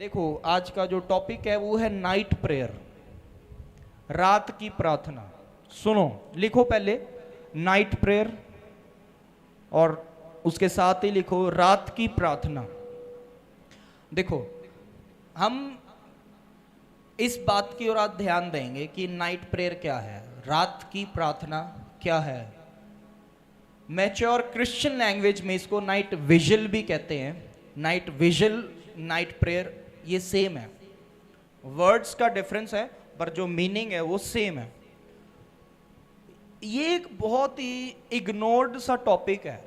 देखो आज का जो टॉपिक है वो है नाइट प्रेयर, रात की प्रार्थना। सुनो, लिखो पहले नाइट प्रेयर और उसके साथ ही लिखो रात की प्रार्थना। देखो, हम इस बात की ओर आज ध्यान देंगे कि नाइट प्रेयर क्या है, रात की प्रार्थना क्या है। मैच्योर क्रिश्चियन लैंग्वेज में इसको नाइट विजिल भी कहते हैं। नाइट विजिल, नाइट प्रेयर ये सेम है, वर्ड्स का डिफरेंस है पर जो मीनिंग है वो सेम है। ये एक बहुत ही इग्नोर्ड सा टॉपिक है।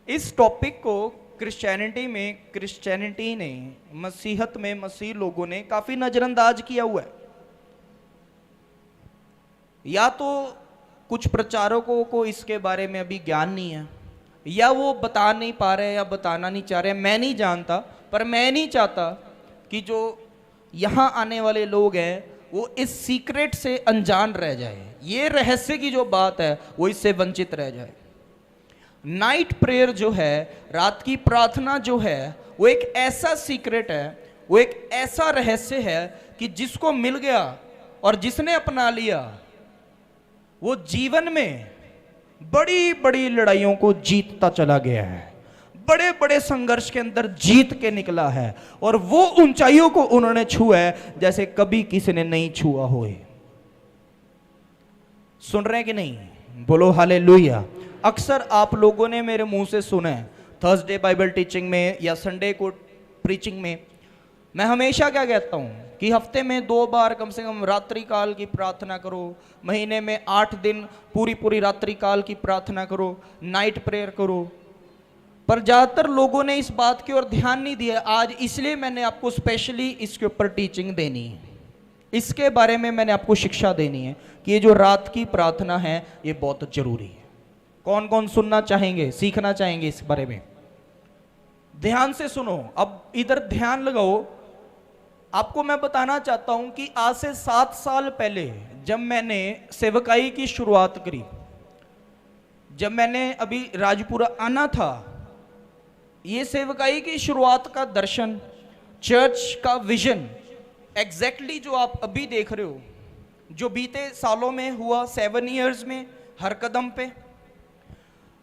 इस टॉपिक को क्रिश्चियनिटी ने, मसीहत में मसीह लोगों ने काफी नजरअंदाज किया हुआ है। या तो कुछ प्रचारकों को इसके बारे में अभी ज्ञान नहीं है, या वो बता नहीं पा रहे या बताना नहीं चाह रहे, मैं नहीं जानता। पर मैं नहीं चाहता कि जो यहाँ आने वाले लोग हैं वो इस सीक्रेट से अनजान रह जाए, ये रहस्य की जो बात है वो इससे वंचित रह जाए। नाइट प्रेयर जो है, रात की प्रार्थना जो है, वो एक ऐसा सीक्रेट है, वो एक ऐसा रहस्य है कि जिसको मिल गया और जिसने अपना लिया वो जीवन में बड़ी बड़ी लड़ाइयों को जीतता चला गया है, बड़े बड़े संघर्ष के अंदर जीत के निकला है, और वो ऊंचाइयों को उन्होंने छुआ है जैसे कभी किसी ने नहीं छुआ हो। सुन रहे हैं कि नहीं? बोलो हालेलुया। अक्सर आप लोगों ने मेरे मुंह से सुना है, थर्सडे बाइबल टीचिंग में या संडे को प्रीचिंग में, मैं हमेशा क्या कहता हूं कि हफ्ते में 2 बार कम से कम रात्रि काल की प्रार्थना करो, महीने में 8 दिन पूरी रात्रि काल की प्रार्थना करो, नाइट प्रेयर करो। पर ज्यादातर लोगों ने इस बात की ओर ध्यान नहीं दिया। आज इसलिए मैंने आपको स्पेशली इसके ऊपर टीचिंग देनी है, इसके बारे में मैंने आपको शिक्षा देनी है कि ये जो रात की प्रार्थना है ये बहुत जरूरी है। कौन कौन सुनना चाहेंगे, सीखना चाहेंगे इस बारे में? ध्यान से सुनो, अब इधर ध्यान लगाओ। आपको मैं बताना चाहता हूं कि आज से 7 साल पहले जब मैंने सेवकाई की शुरुआत करी, जब मैंने अभी राजपुरा आना था, ये सेवकाई की शुरुआत का दर्शन, चर्च का विजन एग्जैक्टली जो आप अभी देख रहे हो, जो बीते सालों में हुआ, 7 इयर्स में हर कदम पे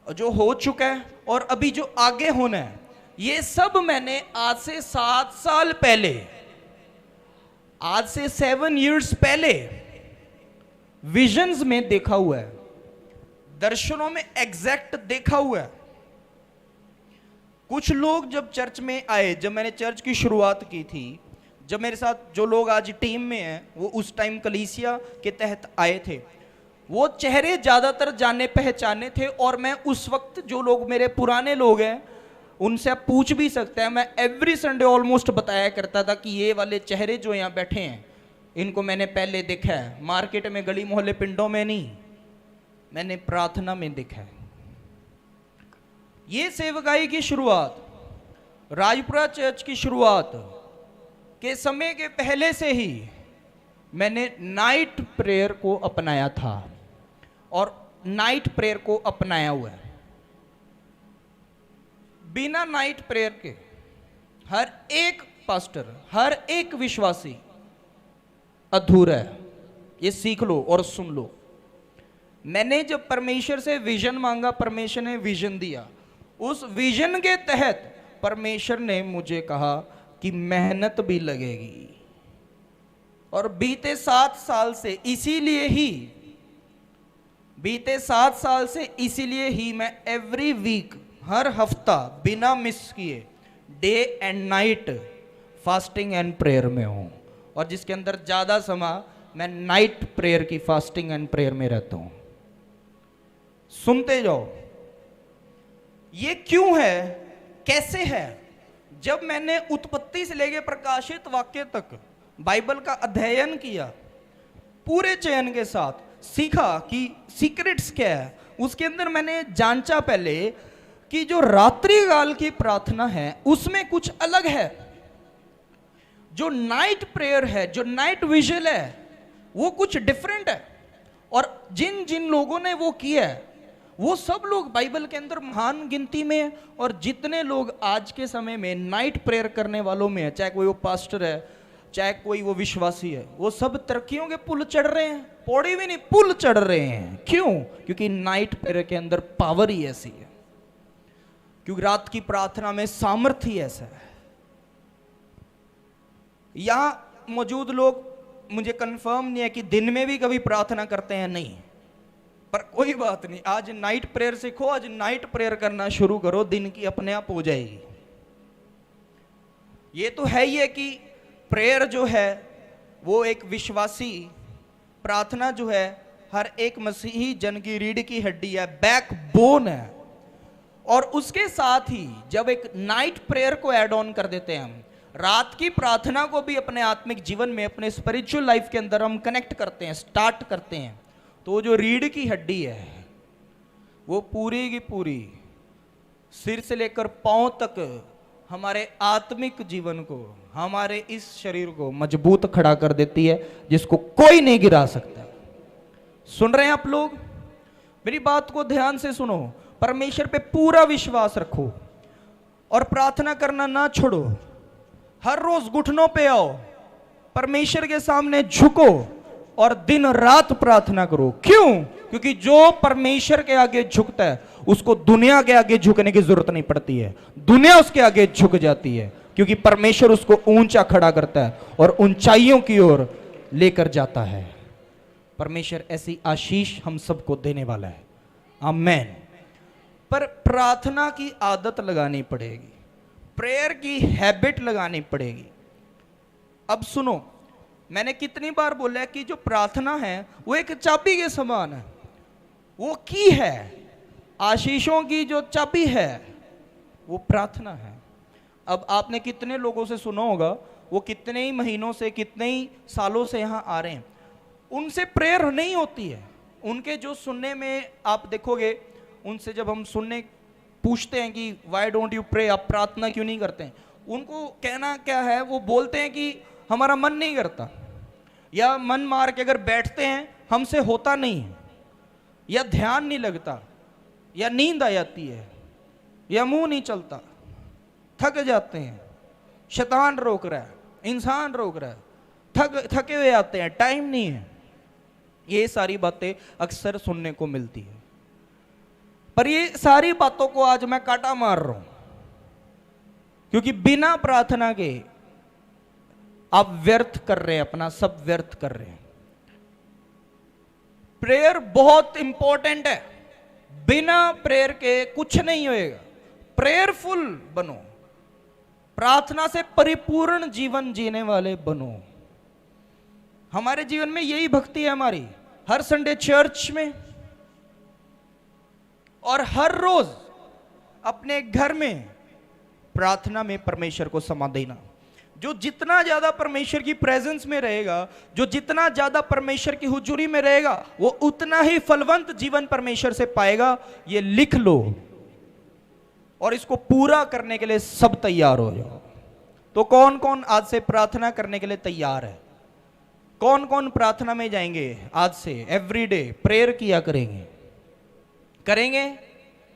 जो हो चुका है और अभी जो आगे होना है, ये सब मैंने आज से 7 साल पहले, आज से 7 इयर्स पहले विजन्स में देखा हुआ है, दर्शनों में एग्जैक्ट देखा हुआ है। कुछ लोग जब चर्च में आए, जब मैंने चर्च की शुरुआत की थी, जब मेरे साथ जो लोग आज टीम में हैं वो उस टाइम कलीसिया के तहत आए थे, वो चेहरे ज्यादातर जाने पहचाने थे। और मैं उस वक्त, जो लोग मेरे पुराने लोग हैं उनसे आप पूछ भी सकते हैं, मैं एवरी संडे ऑलमोस्ट बताया करता था कि ये वाले चेहरे जो यहाँ बैठे हैं इनको मैंने पहले देखा है, मार्केट में, गली मोहल्ले, पिंडों में नहीं, मैंने प्रार्थना में देखा है। ये सेवकाई की शुरुआत, राजपुरा चर्च की शुरुआत के समय के पहले से ही मैंने नाइट प्रेयर को अपनाया था और नाइट प्रेयर को अपनाया हुआ है। बिना नाइट प्रेयर के हर एक पास्टर, हर एक विश्वासी अधूरा है। ये सीख लो और सुन लो। मैंने जब परमेश्वर से विजन मांगा, परमेश्वर ने विजन दिया। उस विजन के तहत परमेश्वर ने मुझे कहा कि मेहनत भी लगेगी, और बीते 7 साल से इसीलिए ही मैं एवरी वीक, हर हफ्ता बिना मिस किए, day and night fasting and prayer में हूं, और जिसके अंदर ज्यादा समय मैं नाइट प्रेयर की फास्टिंग एंड प्रेयर में रहता हूं। सुनते जाओ, ये क्यों है, कैसे है। जब मैंने उत्पत्ति से लेकर प्रकाशित वाक्य तक बाइबल का अध्ययन किया, पूरे चयन के साथ सीखा कि सीक्रेट्स क्या है, उसके अंदर मैंने जांचा पहले कि जो रात्रि काल की प्रार्थना है उसमें कुछ अलग है। जो नाइट प्रेयर है, जो नाइट विजिल है, वो कुछ डिफरेंट है। और जिन जिन लोगों ने वो किया है वो सब लोग बाइबल के अंदर महान गिनती में है। और जितने लोग आज के समय में नाइट प्रेयर करने वालों में है, चाहे कोई वो पास्टर है, चाहे कोई वो विश्वासी है, वो सब तरक्कियों के पुल चढ़ रहे हैं, पौड़ी भी नहीं पुल चढ़ रहे हैं। क्यों? क्योंकि नाइट प्रेयर के अंदर पावर ही ऐसी है, क्योंकि रात की प्रार्थना में सामर्थ्य ही ऐसा है। यहां मौजूद लोग, मुझे कंफर्म नहीं है कि दिन में भी कभी प्रार्थना करते हैं, नहीं, पर कोई बात नहीं, आज नाइट प्रेयर सीखो, आज नाइट प्रेयर करना शुरू करो, दिन की अपने आप हो जाएगी। ये तो है ही है कि प्रेयर जो है वो एक विश्वासी, प्रार्थना जो है हर एक मसीही जन की रीढ़ की हड्डी है, बैकबोन है। और उसके साथ ही जब एक नाइट प्रेयर को ऐड ऑन कर देते हैं, हम रात की प्रार्थना को भी अपने आत्मिक जीवन में, अपने स्पिरिचुअल लाइफ के अंदर हम कनेक्ट करते हैं, स्टार्ट करते हैं, तो जो रीढ़ की हड्डी है वो पूरी की पूरी सिर से लेकर पांव तक हमारे आत्मिक जीवन को, हमारे इस शरीर को मजबूत खड़ा कर देती है, जिसको कोई नहीं गिरा सकता। सुन रहे हैं आप लोग? मेरी बात को ध्यान से सुनो। परमेश्वर पे पूरा विश्वास रखो और प्रार्थना करना ना छोड़ो। हर रोज घुटनों पे आओ, परमेश्वर के सामने झुको और दिन रात प्रार्थना करो। क्यों? क्योंकि जो परमेश्वर के आगे झुकता है उसको दुनिया के आगे झुकने की जरूरत नहीं पड़ती है, दुनिया उसके आगे झुक जाती है, क्योंकि परमेश्वर उसको ऊंचा खड़ा करता है और ऊंचाइयों की ओर लेकर जाता है। परमेश्वर ऐसी आशीष हम सबको देने वाला है। आमेन। पर प्रार्थना की आदत लगानी पड़ेगी, प्रेयर की हैबिट लगानी पड़ेगी। अब सुनो, मैंने कितनी बार बोला है कि जो प्रार्थना है वो एक चाबी के समान है, वो की है, आशीषों की जो चाबी है वो प्रार्थना है। अब आपने कितने लोगों से सुना होगा, वो कितने ही महीनों से, कितने ही सालों से यहाँ आ रहे हैं, उनसे प्रेयर नहीं होती है। उनके जो सुनने में आप देखोगे, उनसे जब हम सुनने पूछते हैं कि वाई डोंट यू प्रे, आप प्रार्थना क्यों नहीं करते हैं, उनको कहना क्या है, वो बोलते हैं कि हमारा मन नहीं करता, या मन मार के अगर बैठते हैं हमसे होता नहीं है, या ध्यान नहीं लगता, या नींद आ जाती है, या मुंह नहीं चलता, थक जाते हैं, शैतान रोक रहा है, इंसान रोक रहा है, थके हुए आते हैं, टाइम नहीं है। ये सारी बातें अक्सर सुनने को मिलती है। पर ये सारी बातों को आज मैं काटा मार रहा हूं, क्योंकि बिना प्रार्थना के आप व्यर्थ कर रहे हैं, अपना सब व्यर्थ कर रहे हैं। प्रेयर बहुत इंपॉर्टेंट है, बिना प्रेयर के कुछ नहीं होएगा। प्रेयरफुल बनो, प्रार्थना से परिपूर्ण जीवन जीने वाले बनो। हमारे जीवन में यही भक्ति है हमारी, हर संडे चर्च में और हर रोज अपने घर में प्रार्थना में परमेश्वर को समा देना। जो जितना ज्यादा परमेश्वर की प्रेजेंस में रहेगा, जो जितना ज्यादा परमेश्वर की हुजूरी में रहेगा, वो उतना ही फलवंत जीवन परमेश्वर से पाएगा। ये लिख लो और इसको पूरा करने के लिए सब तैयार हो जाओ। तो कौन कौन आज से प्रार्थना करने के लिए तैयार है? कौन कौन प्रार्थना में जाएंगे आज से? एवरीडे प्रेयर किया करेंगे, करेंगे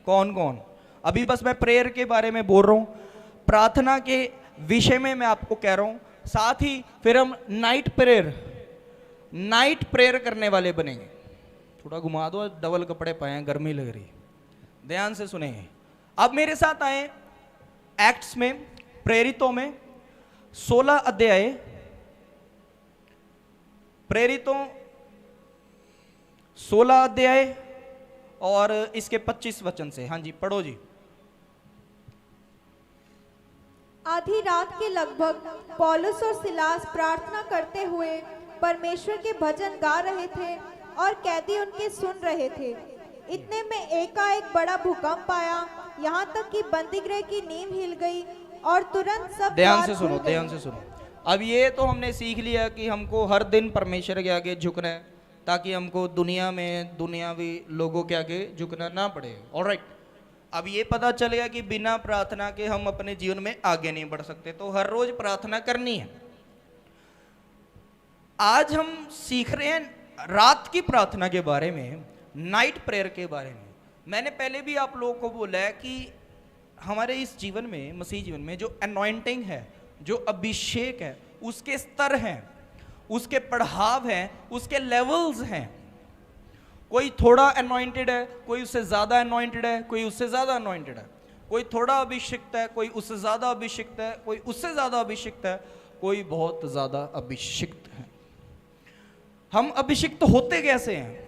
कौन कौन? अभी बस मैं प्रेयर के बारे में बोल रहा हूं, प्रार्थना के विषय में मैं आपको कह रहा हूं। साथ ही फिर हम नाइट प्रेयर करने वाले बनेंगे। थोड़ा घुमा दो, डबल कपड़े पाए हैं, गर्मी लग रही है, ध्यान से सुनेंगे। अब मेरे साथ आए एक्ट्स में, प्रेरितों में 16 अध्याय, प्रेरितों 16 अध्याय और इसके 25 वचन से। हाँ जी, पढ़ो जी। आधी रात के लगभग पौलुस और सिलास प्रार्थना करते हुए परमेश्वर के भजन गा रहे थे और कैदी उनके सुन रहे थे। इतने में एकाएक बड़ा भूकंप आया, यहाँ तक कि बंदीगृह की नींव हिल गई और तुरंत सब ध्यान से सुनो, ध्यान से सुनो। अब ये तो हमने सीख लिया कि हमको हर दिन परमेश्वर के आगे झुकना है, ताकि हमको दुनिया में दुनियावी लोगों के आगे झुकना ना पड़े। ऑलराइट, अब ये पता चल गया कि बिना प्रार्थना के हम अपने जीवन में आगे नहीं बढ़ सकते, तो हर रोज प्रार्थना करनी है। आज हम सीख रहे हैं रात की प्रार्थना के बारे में, नाइट प्रेयर के बारे में। मैंने पहले भी आप लोगों को बोला है कि हमारे इस जीवन में, मसीह जीवन में, जो अनॉइंटिंग है, जो अभिषेक है, उसके स्तर हैं, उसके पढ़ाव हैं, उसके लेवल्स हैं। कोई थोड़ा अनॉइंटेड है, कोई उससे ज्यादा अनॉइंटेड है, कोई उससे ज्यादा अनॉइंटेड है, कोई थोड़ा अभिषिक्त है, कोई उससे ज्यादा अभिषिक्त है, कोई उससे ज्यादा अभिषिक्त है, कोई बहुत ज्यादा अभिषिक्त है। हम अभिषिक्त होते कैसे हैं?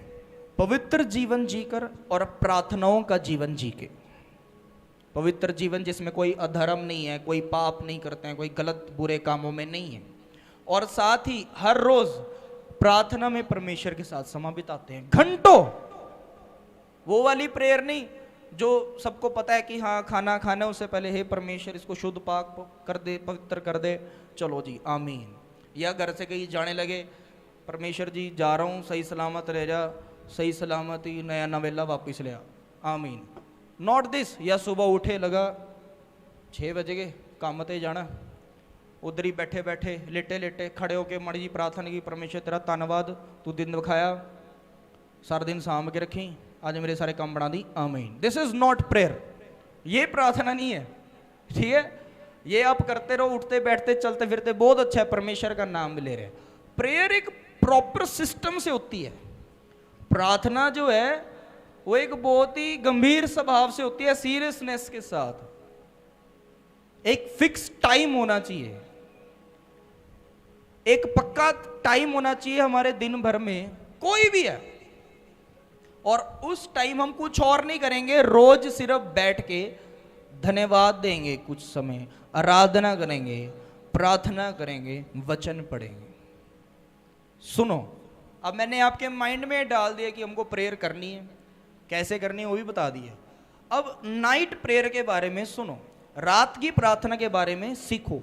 पवित्र जीवन जीकर और प्रार्थनाओं का जीवन जी के। पवित्र जीवन जिसमें कोई अधर्म नहीं है, कोई पाप नहीं करते हैं, कोई गलत बुरे कामों में नहीं है, और साथ ही हर रोज प्रार्थना में परमेश्वर के साथ समय बिताते हैं घंटों। वो वाली प्रेयर नहीं जो सबको पता है कि हाँ खाना खाना उससे पहले हे परमेश्वर इसको शुद्ध पाक कर दे, पवित्र कर दे, चलो जी आमीन। या घर से कहीं जाने लगे, परमेश्वर जी जा रहा हूँ, सही सलामत रह जा, सही सलामत ही नया नवेला वापिस ले आ, आमीन। Not this. या सुबह उठे लगा 6 बजे के काम ते जाना, उधर ही बैठे बैठे लेटे लेटे खड़े होके माड़ी जी प्रार्थना की, परमेश्वर तेरा धन्यवाद, तू दिन दिखाया, सारा दिन साम के रखी, आज मेरे सारे काम बना दी, आमीन। This is not prayer. ये प्रार्थना नहीं है, ठीक है? ये आप करते रहो, उठते बैठते चलते फिरते, बहुत अच्छा है, परमेश्वर का नाम भी ले रहे हैं। प्रेयर एक प्रॉपर सिस्टम से होती है। प्रार्थना जो है वो एक बहुत ही गंभीर स्वभाव से होती है, सीरियसनेस के साथ। एक फिक्स टाइम होना चाहिए, एक पक्का टाइम होना चाहिए हमारे दिन भर में, कोई भी है, और उस टाइम हम कुछ और नहीं करेंगे, रोज सिर्फ बैठ के धन्यवाद देंगे, कुछ समय आराधना करेंगे, प्रार्थना करेंगे, वचन पढ़ेंगे। सुनो, अब मैंने आपके माइंड में डाल दिया कि हमको प्रेयर करनी है, कैसे करनी है वो भी बता दिया। अब नाइट प्रेयर के बारे में सुनो, रात की प्रार्थना के बारे में सीखो।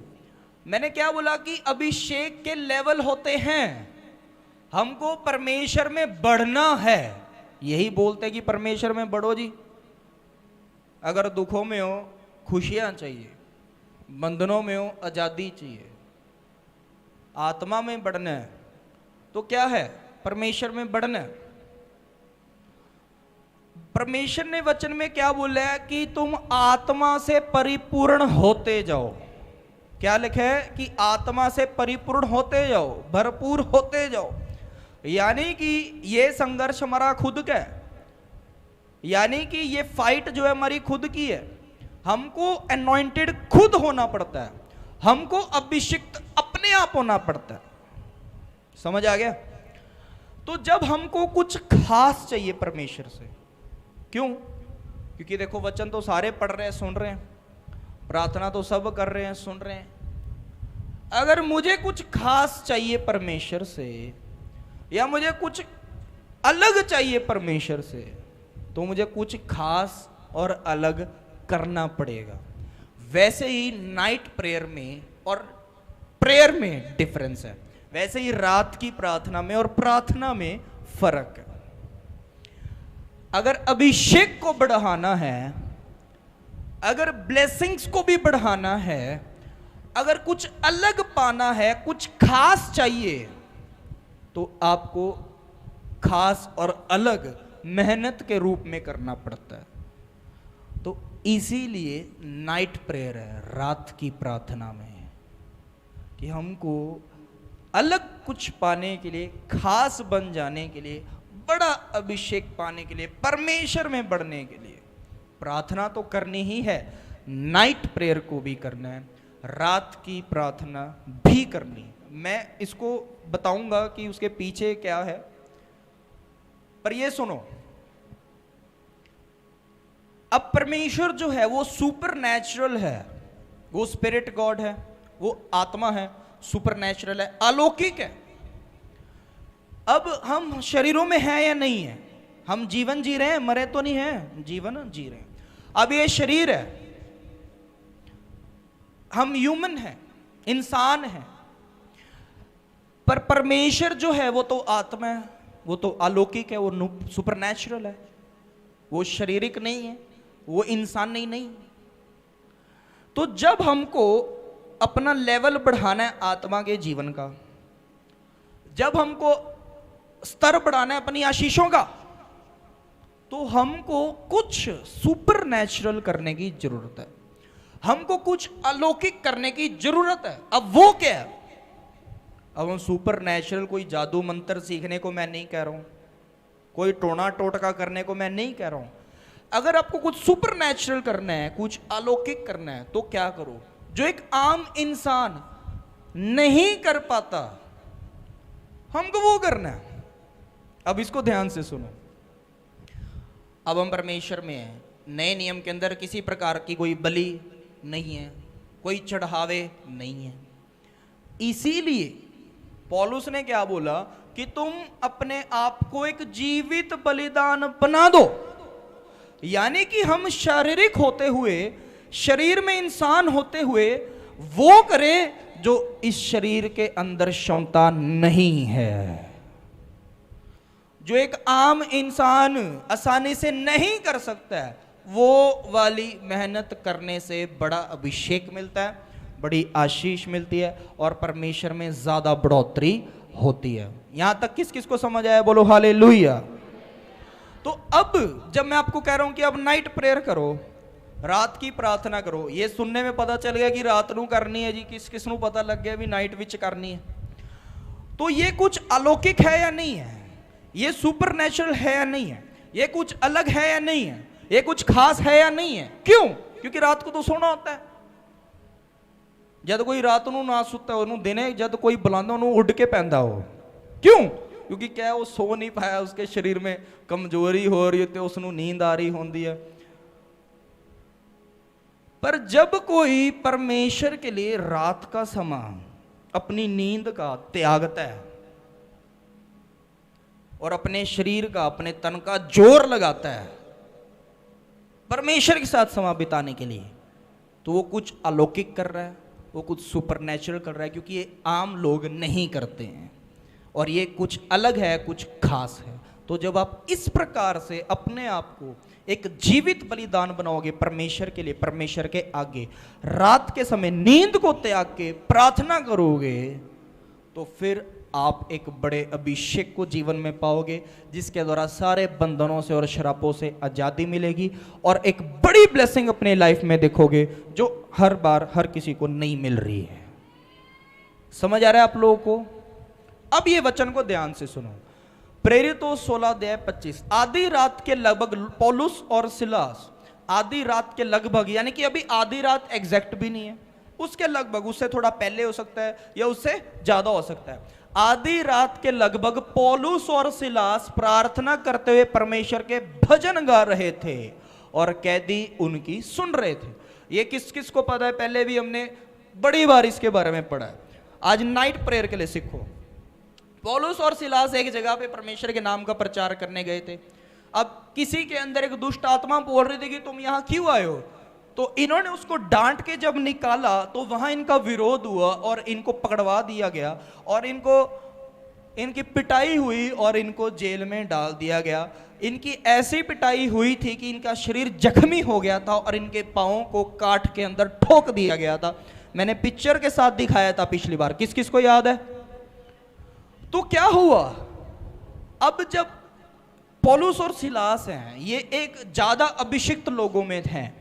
मैंने क्या बोला कि अभिषेक के लेवल होते हैं, हमको परमेश्वर में बढ़ना है। यही बोलते हैं कि परमेश्वर में बढ़ो जी। अगर दुखों में हो खुशियां चाहिए, बंधनों में हो आजादी चाहिए, आत्मा में बढ़ना है तो क्या है? परमेश्वर में बढ़ना है। परमेश्वर ने वचन में क्या बोला है कि तुम आत्मा से परिपूर्ण होते जाओ। क्या लिखा है? कि आत्मा से परिपूर्ण होते जाओ, भरपूर होते जाओ। यानी कि ये संघर्ष हमारा खुद का है, यानी कि ये फाइट जो है हमारी खुद की है। हमको अनॉइंटेड खुद होना पड़ता है, हमको अभिषिक्त अपने आप होना पड़ता है। समझ आ गया? तो जब हमको कुछ खास चाहिए परमेश्वर से, क्यों? क्योंकि देखो वचन तो सारे पढ़ रहे हैं, सुन रहे हैं, प्रार्थना तो सब कर रहे हैं, सुन रहे हैं। अगर मुझे कुछ खास चाहिए परमेश्वर से, या मुझे कुछ अलग चाहिए परमेश्वर से, तो मुझे कुछ खास और अलग करना पड़ेगा। वैसे ही नाइट प्रेयर में और प्रेयर में डिफरेंस है, वैसे ही रात की प्रार्थना में और प्रार्थना में फर्क है। अगर अभिषेक को बढ़ाना है, अगर ब्लेसिंग्स को भी बढ़ाना है, अगर कुछ अलग पाना है, कुछ खास चाहिए, तो आपको खास और अलग मेहनत के रूप में करना पड़ता है। तो इसीलिए नाइट प्रेयर है, रात की प्रार्थना में, कि हमको अलग कुछ पाने के लिए, खास बन जाने के लिए, बड़ा अभिषेक पाने के लिए, परमेश्वर में बढ़ने के लिए प्रार्थना तो करनी ही है, नाइट प्रेयर को भी करना है, रात की प्रार्थना भी करनी है। मैं इसको बताऊंगा कि उसके पीछे क्या है, पर ये सुनो, अब परमेश्वर जो है वो सुपर नेचुरल है, वो स्पिरिट गॉड है, वो आत्मा है, सुपर नेचुरल है, अलौकिक है। अब हम शरीरों में हैं या नहीं है? हम जीवन जी रहे हैं, मरे तो नहीं हैं, जीवन जी रहे हैं। अब ये शरीर है, हम ह्यूमन हैं, इंसान हैं, पर परमेश्वर जो है वो तो आत्मा है, वो तो अलौकिक है, वो सुपर नेचुरल है, वो शारीरिक नहीं है, वो इंसान नहीं। तो जब हमको अपना लेवल बढ़ाना है आत्मा के जीवन का, जब हमको स्तर बढ़ाना है अपनी आशीषों का, तो हमको कुछ सुपर नेचुरल करने की जरूरत है, हमको कुछ अलौकिक करने की जरूरत है। अब वो क्या है? अब हम सुपर नेचुरल कोई जादू मंत्र सीखने को मैं नहीं कह रहा हूं, कोई टोना टोटका करने को मैं नहीं कह रहा हूं। अगर आपको कुछ सुपर नेचुरल करना है, कुछ अलौकिक करना है, तो क्या करो जो एक आम इंसान नहीं कर पाता, हमको वो करना है। अब इसको ध्यान से सुनो। अब हम परमेश्वर में हैं, नए नियम के अंदर किसी प्रकार की कोई बलि नहीं है, कोई चढ़ावे नहीं है। इसीलिए पौलुस ने क्या बोला कि तुम अपने आप को एक जीवित बलिदान बना दो। यानी कि हम शारीरिक होते हुए, शरीर में इंसान होते हुए वो करें जो इस शरीर के अंदर क्षमता नहीं है, जो एक आम इंसान आसानी से नहीं कर सकता है। वो वाली मेहनत करने से बड़ा अभिषेक मिलता है, बड़ी आशीष मिलती है और परमेश्वर में ज्यादा बढ़ोतरी होती है। यहां तक किस किस को समझ आया? बोलो हालेलुया। तो अब जब मैं आपको कह रहा हूं कि अब नाइट प्रेयर करो, रात की प्रार्थना करो, ये सुनने में पता चल गया कि रात नू करनी है जी, किस किस नू पता लग गया भी नाइट विच करनी है। तो ये कुछ अलौकिक है या नहीं है? ये सुपर नेचुरल है या नहीं है? ये कुछ अलग है या नहीं है? ये कुछ खास है या नहीं है? क्यों? क्योंकि रात को तो सोना होता है। जब कोई रात नू ना सुता हो, दिने जब कोई बुलांदा उन्होंने उड़ के पैंदा हो। क्यों? क्योंकि क्या वो सो नहीं पाया, उसके शरीर में कमजोरी हो रही होती है, उसनू नींद आ रही होती है। पर जब कोई परमेश्वर के लिए रात का समय अपनी नींद का त्यागता है और अपने शरीर का, अपने तन का जोर लगाता है परमेश्वर के साथ समय बिताने के लिए, तो वो कुछ अलौकिक कर रहा है, वो कुछ सुपर नेचुरल कर रहा है, क्योंकि ये आम लोग नहीं करते हैं और ये कुछ अलग है, कुछ खास है। तो जब आप इस प्रकार से अपने आप को एक जीवित बलिदान बनाओगे परमेश्वर के लिए, परमेश्वर के आगे रात के समय नींद को त्याग के प्रार्थना करोगे, तो फिर आप एक बड़े अभिषेक को जीवन में पाओगे, जिसके द्वारा सारे बंधनों से और शराबों से आजादी मिलेगी और एक बड़ी ब्लेसिंग अपने लाइफ में देखोगे जो हर बार हर किसी को नहीं मिल रही है। समझ आ रहा है आप लोगों को? अब ये वचन को ध्यान से सुनो। प्रेरितों 16:25, आधी रात के लगभग पौलुस और सिलास, आधी रात के लगभग, यानी कि अभी आधी रात एग्जैक्ट भी नहीं है, उसके लगभग, उससे थोड़ा पहले हो सकता है या उससे ज्यादा हो सकता है। आधी रात के लगभग पौलुस और सिलास प्रार्थना करते हुए परमेश्वर के भजन गा रहे थे और कैदी उनकी सुन रहे थे। ये किस किस को पता है? पहले भी हमने बड़ी बार इसके बारे में पढ़ा है। आज नाइट प्रेयर के लिए सीखो। पौलुस और सिलास एक जगह पे परमेश्वर के नाम का प्रचार करने गए थे। अब किसी के अंदर एक दुष्ट आत्मा बोल रही थी कि तुम यहां क्यों आए हो, तो इन्होंने उसको डांट के जब निकाला तो वहां इनका विरोध हुआ और इनको पकड़वा दिया गया और इनकी पिटाई हुई और इनको जेल में डाल दिया गया। इनकी ऐसी पिटाई हुई थी कि इनका शरीर जख्मी हो गया था और इनके पांवों को काट के अंदर ठोक दिया गया था। मैंने पिक्चर के साथ दिखाया था पिछली बार, किस किस को याद है? तो क्या हुआ? अब जब पौलुस और सिलास हैं, ये एक ज्यादा अभिषिक्त लोगों में हैं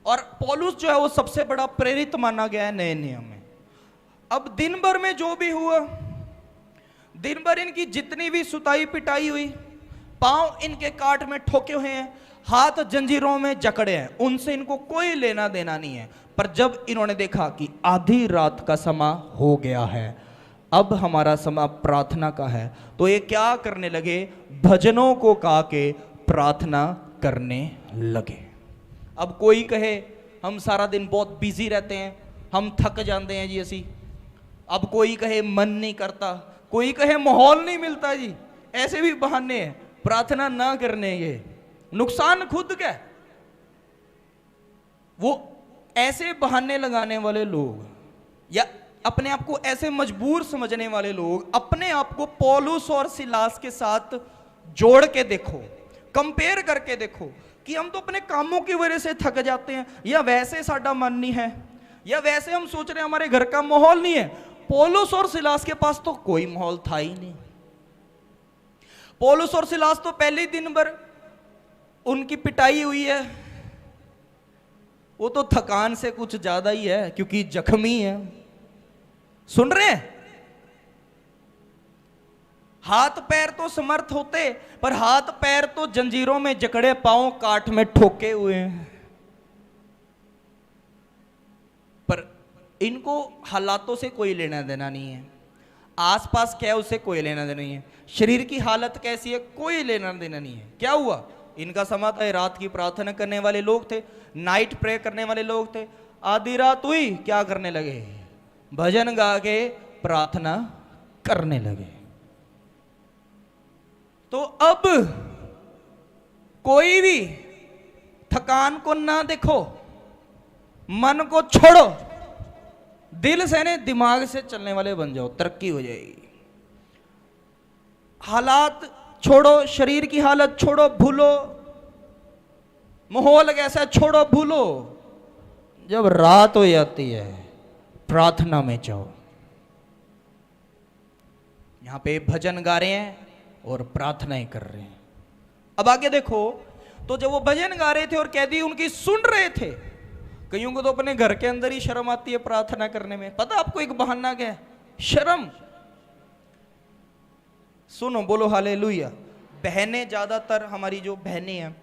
और पौलुस जो है वो सबसे बड़ा प्रेरित माना गया है नए नियम में। अब दिन भर में जो भी हुआ, दिन भर इनकी जितनी भी सुताई पिटाई हुई, पांव इनके काट में ठोके हुए हैं, हाथ जंजीरों में जकड़े हैं, उनसे इनको कोई लेना देना नहीं है। पर जब इन्होंने देखा कि आधी रात का समय हो गया है, अब हमारा समय प्रार्थना का है, तो ये क्या करने लगे? भजनों को गा के प्रार्थना करने लगे। अब कोई कहे हम सारा दिन बहुत बिजी रहते हैं, हम थक जाते हैं जी असी। अब कोई कहे मन नहीं करता, कोई कहे माहौल नहीं मिलता जी। ऐसे भी बहाने हैं प्रार्थना ना करने के। नुकसान खुद का। वो ऐसे बहाने लगाने वाले लोग या अपने आप को ऐसे मजबूर समझने वाले लोग अपने आप को पौलुस और सिलास के साथ जोड़ के देखो, कंपेयर करके देखो कि हम तो अपने कामों की वजह से थक जाते हैं, या वैसे साडा मन नहीं है, या वैसे हम सोच रहे हैं हमारे घर का माहौल नहीं है। पौलुस और सिलास के पास तो कोई माहौल था ही नहीं। पौलुस और सिलास तो पहले दिन भर उनकी पिटाई हुई है, वो तो थकान से कुछ ज्यादा ही है क्योंकि जख्मी है। सुन रहे हैं? हाथ पैर तो समर्थ होते, पर हाथ पैर तो जंजीरों में जकड़े, पांव काठ में ठोके हुए हैं। पर इनको हालातों से कोई लेना देना नहीं है, आसपास क्या है उससे कोई लेना देना नहीं है, शरीर की हालत कैसी है कोई लेना देना नहीं है। क्या हुआ? इनका समा था, रात की प्रार्थना करने वाले लोग थे, नाइट प्रे करने वाले लोग थे। आधी रात हुई, क्या करने लगे? भजन गा के प्रार्थना करने लगे। तो अब कोई भी थकान को ना देखो, मन को छोड़ो, दिल से नहीं दिमाग से चलने वाले बन जाओ, तरक्की हो जाएगी। हालात छोड़ो, शरीर की हालत छोड़ो, भूलो, माहौल कैसा छोड़ो, भूलो। जब रात हो जाती है प्रार्थना में जाओ। यहां पे भजन गा रहे हैं और प्रार्थनाएं कर रहे हैं। अब आगे देखो, तो जब वो भजन गा रहे थे और कैदी उनकी सुन रहे थे, कईयों को तो अपने घर के अंदर ही शर्म आती है प्रार्थना करने में। पता आपको एक बहाना क्या है? शर्म। सुनो, बोलो हालेलुया। बहनें, ज्यादातर हमारी जो बहनें हैं,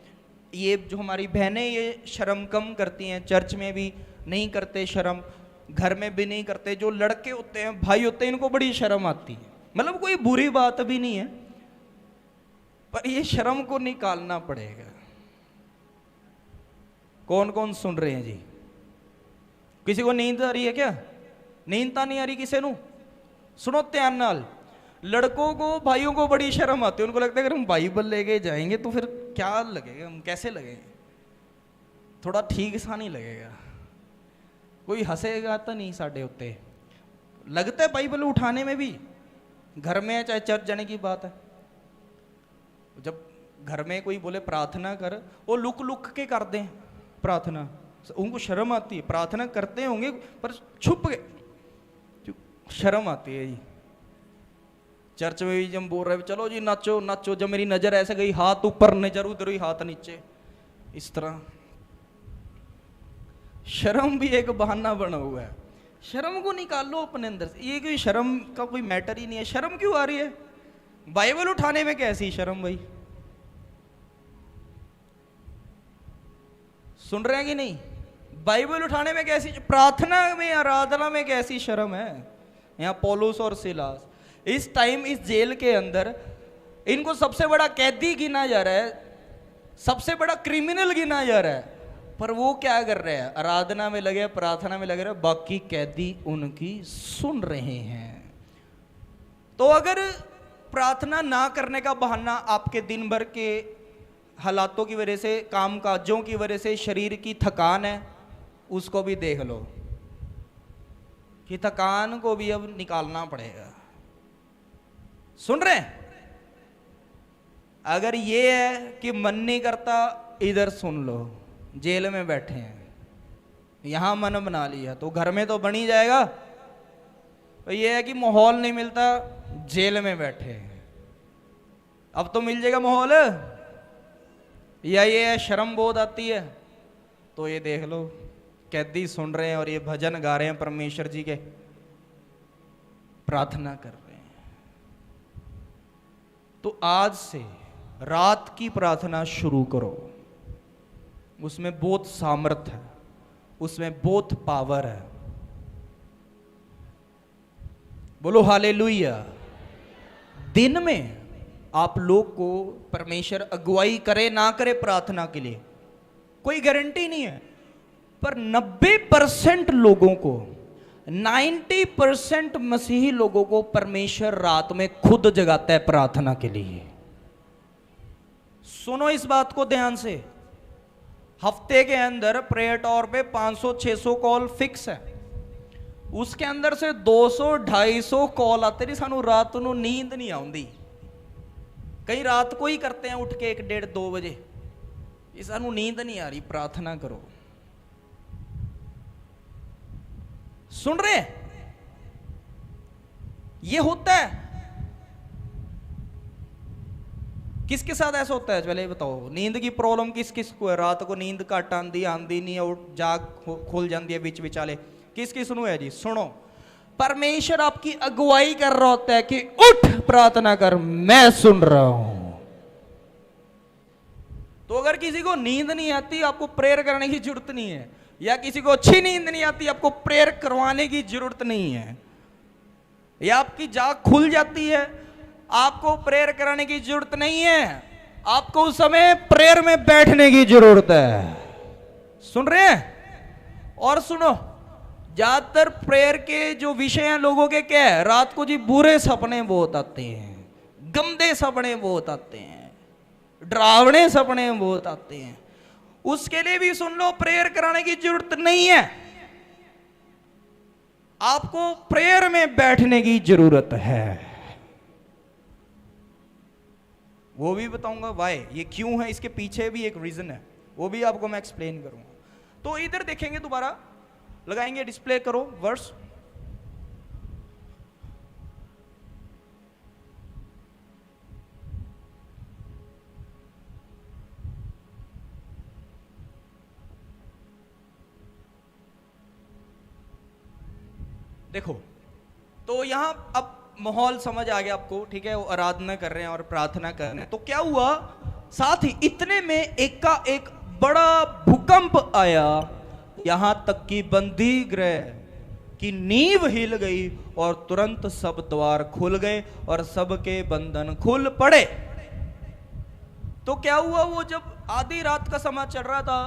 ये जो हमारी बहनें, ये शर्म कम करती हैं, चर्च में भी नहीं करते शर्म, घर में भी नहीं करते। जो लड़के होते हैं, भाई होते हैं, इनको बड़ी शर्म आती है। मतलब कोई बुरी बात भी नहीं है, पर ये शर्म को निकालना पड़ेगा। कौन कौन सुन रहे हैं जी? किसी को नींद आ रही है क्या? नींद तो नहीं आ रही किसी को? सुनो ध्यान नाल। लड़कों को, भाइयों को बड़ी शर्म आती है। उनको लगता है अगर हम बाइबल लेके जाएंगे तो फिर क्या लगेगा, हम कैसे लगेंगे, थोड़ा ठीक सा नहीं लगेगा, कोई हंसेगा तो नहीं साढ़े उत्ते। लगता है बाइबल उठाने में भी, घर में चाहे चर्च जाने की बात है। जब घर में कोई बोले प्रार्थना कर, वो लुक लुक के कर दें प्रार्थना, उनको शर्म आती है। प्रार्थना करते होंगे पर छुप के, शर्म आती है जी। चर्च में भी जब बोल रहे चलो जी नाचो नाचो, जब मेरी नजर ऐसे गई, हाथ ऊपर, नजर उधर हुई, हाथ नीचे, इस तरह। शर्म भी एक बहाना बना हुआ है। शर्म को निकालो अपने अंदर से। ये कोई शर्म का कोई मैटर ही नहीं है। शर्म क्यों आ रही है? बाइबल उठाने में कैसी शर्म भाई? सुन रहे हैं कि नहीं? बाइबल उठाने में कैसी, प्रार्थना में, आराधना में कैसी शर्म है? यहां पौलुस और सिलास इस टाइम इस जेल के अंदर, इनको सबसे बड़ा कैदी गिना जा रहा है, सबसे बड़ा क्रिमिनल गिना जा रहा है, पर वो क्या कर रहे हैं? आराधना में लगे, प्रार्थना में लगे रहे, बाकी कैदी उनकी सुन रहे हैं। तो अगर प्रार्थना ना करने का बहाना आपके दिन भर के हालातों की वजह से, काम काजों की वजह से, शरीर की थकान है, उसको भी देख लो कि थकान को भी अब निकालना पड़ेगा। सुन रहे हैं? अगर ये है कि मन नहीं करता, इधर सुन लो, जेल में बैठे हैं, यहां मन बना लिया तो घर में तो बन ही जाएगा। तो ये है कि माहौल नहीं मिलता, जेल में बैठे हैं, अब तो मिल जाएगा माहौल। या ये है शर्म बहुत आती है, तो ये देख लो, कैदी सुन रहे हैं और ये भजन गा रहे हैं परमेश्वर जी के, प्रार्थना कर रहे हैं। तो आज से रात की प्रार्थना शुरू करो, उसमें बहुत सामर्थ है, उसमें बहुत पावर है। बोलो हालेलुया। दिन में आप लोग को परमेश्वर अगुवाई करे ना करे प्रार्थना के लिए कोई गारंटी नहीं है, पर 90% लोगों को, 90% मसीही लोगों को परमेश्वर रात में खुद जगाता है प्रार्थना के लिए। सुनो इस बात को ध्यान से। हफ्ते के अंदर प्रेयर टॉवर पे 500-600 कॉल फिक्स है, उसके अंदर से 200-250 कॉल आते नहीं, सानू रात को नींद नहीं आती। कई रात को ही करते हैं उठ के 1-1:30-2 बजे, ये सानू नींद नहीं आ रही, प्रार्थना करो। सुन रहे? ये होता है। किसके साथ ऐसा होता है पहले बताओ? नींद की प्रॉब्लम किस किस को है? रात को नींद घट आंदी आंदी नहीं और जाग खुल जाती है बीच विचाले, किस किस नु है जी? सुनो, परमेश्वर आपकी अगुवाई कर रहा होता है कि उठ प्रार्थना कर, मैं सुन रहा हूं। तो अगर किसी को नींद नहीं आती आपको प्रेयर करने की जरूरत नहीं है, या किसी को अच्छी नींद नहीं आती आपको प्रेयर करवाने की जरूरत नहीं है, या आपकी जाग खुल जाती है आपको प्रेयर कराने की जरूरत नहीं है, आपको उस समय प्रेयर में बैठने की जरूरत है। सुन रहे हैं? और सुनो, ज्यादातर प्रेयर के जो विषय हैं लोगों के क्या है? रात को जी बुरे सपने बहुत आते हैं, गंदे सपने बहुत आते हैं, डरावने सपने बहुत आते हैं। उसके लिए भी सुन लो, प्रेयर कराने की जरूरत नहीं है, आपको प्रेयर में बैठने की जरूरत है। वो भी बताऊंगा वाई, ये क्यों है, इसके पीछे भी एक रीजन है, वो भी आपको मैं एक्सप्लेन करूंगा। तो इधर देखेंगे, दोबारा लगाएंगे, डिस्प्ले करो वर्स। देखो, तो यहां अब माहौल समझ आ गया आपको, ठीक है? वो आराधना कर रहे हैं और प्रार्थना कर रहे हैं। तो क्या हुआ, साथ ही इतने में एक का एक बड़ा भूकंप आया, यहां तक कि बंदी गृह की नींव हिल गई और तुरंत सब द्वार खुल गए और सबके बंधन खुल पड़े। तो क्या हुआ, वो जब आधी रात का समय चल रहा था,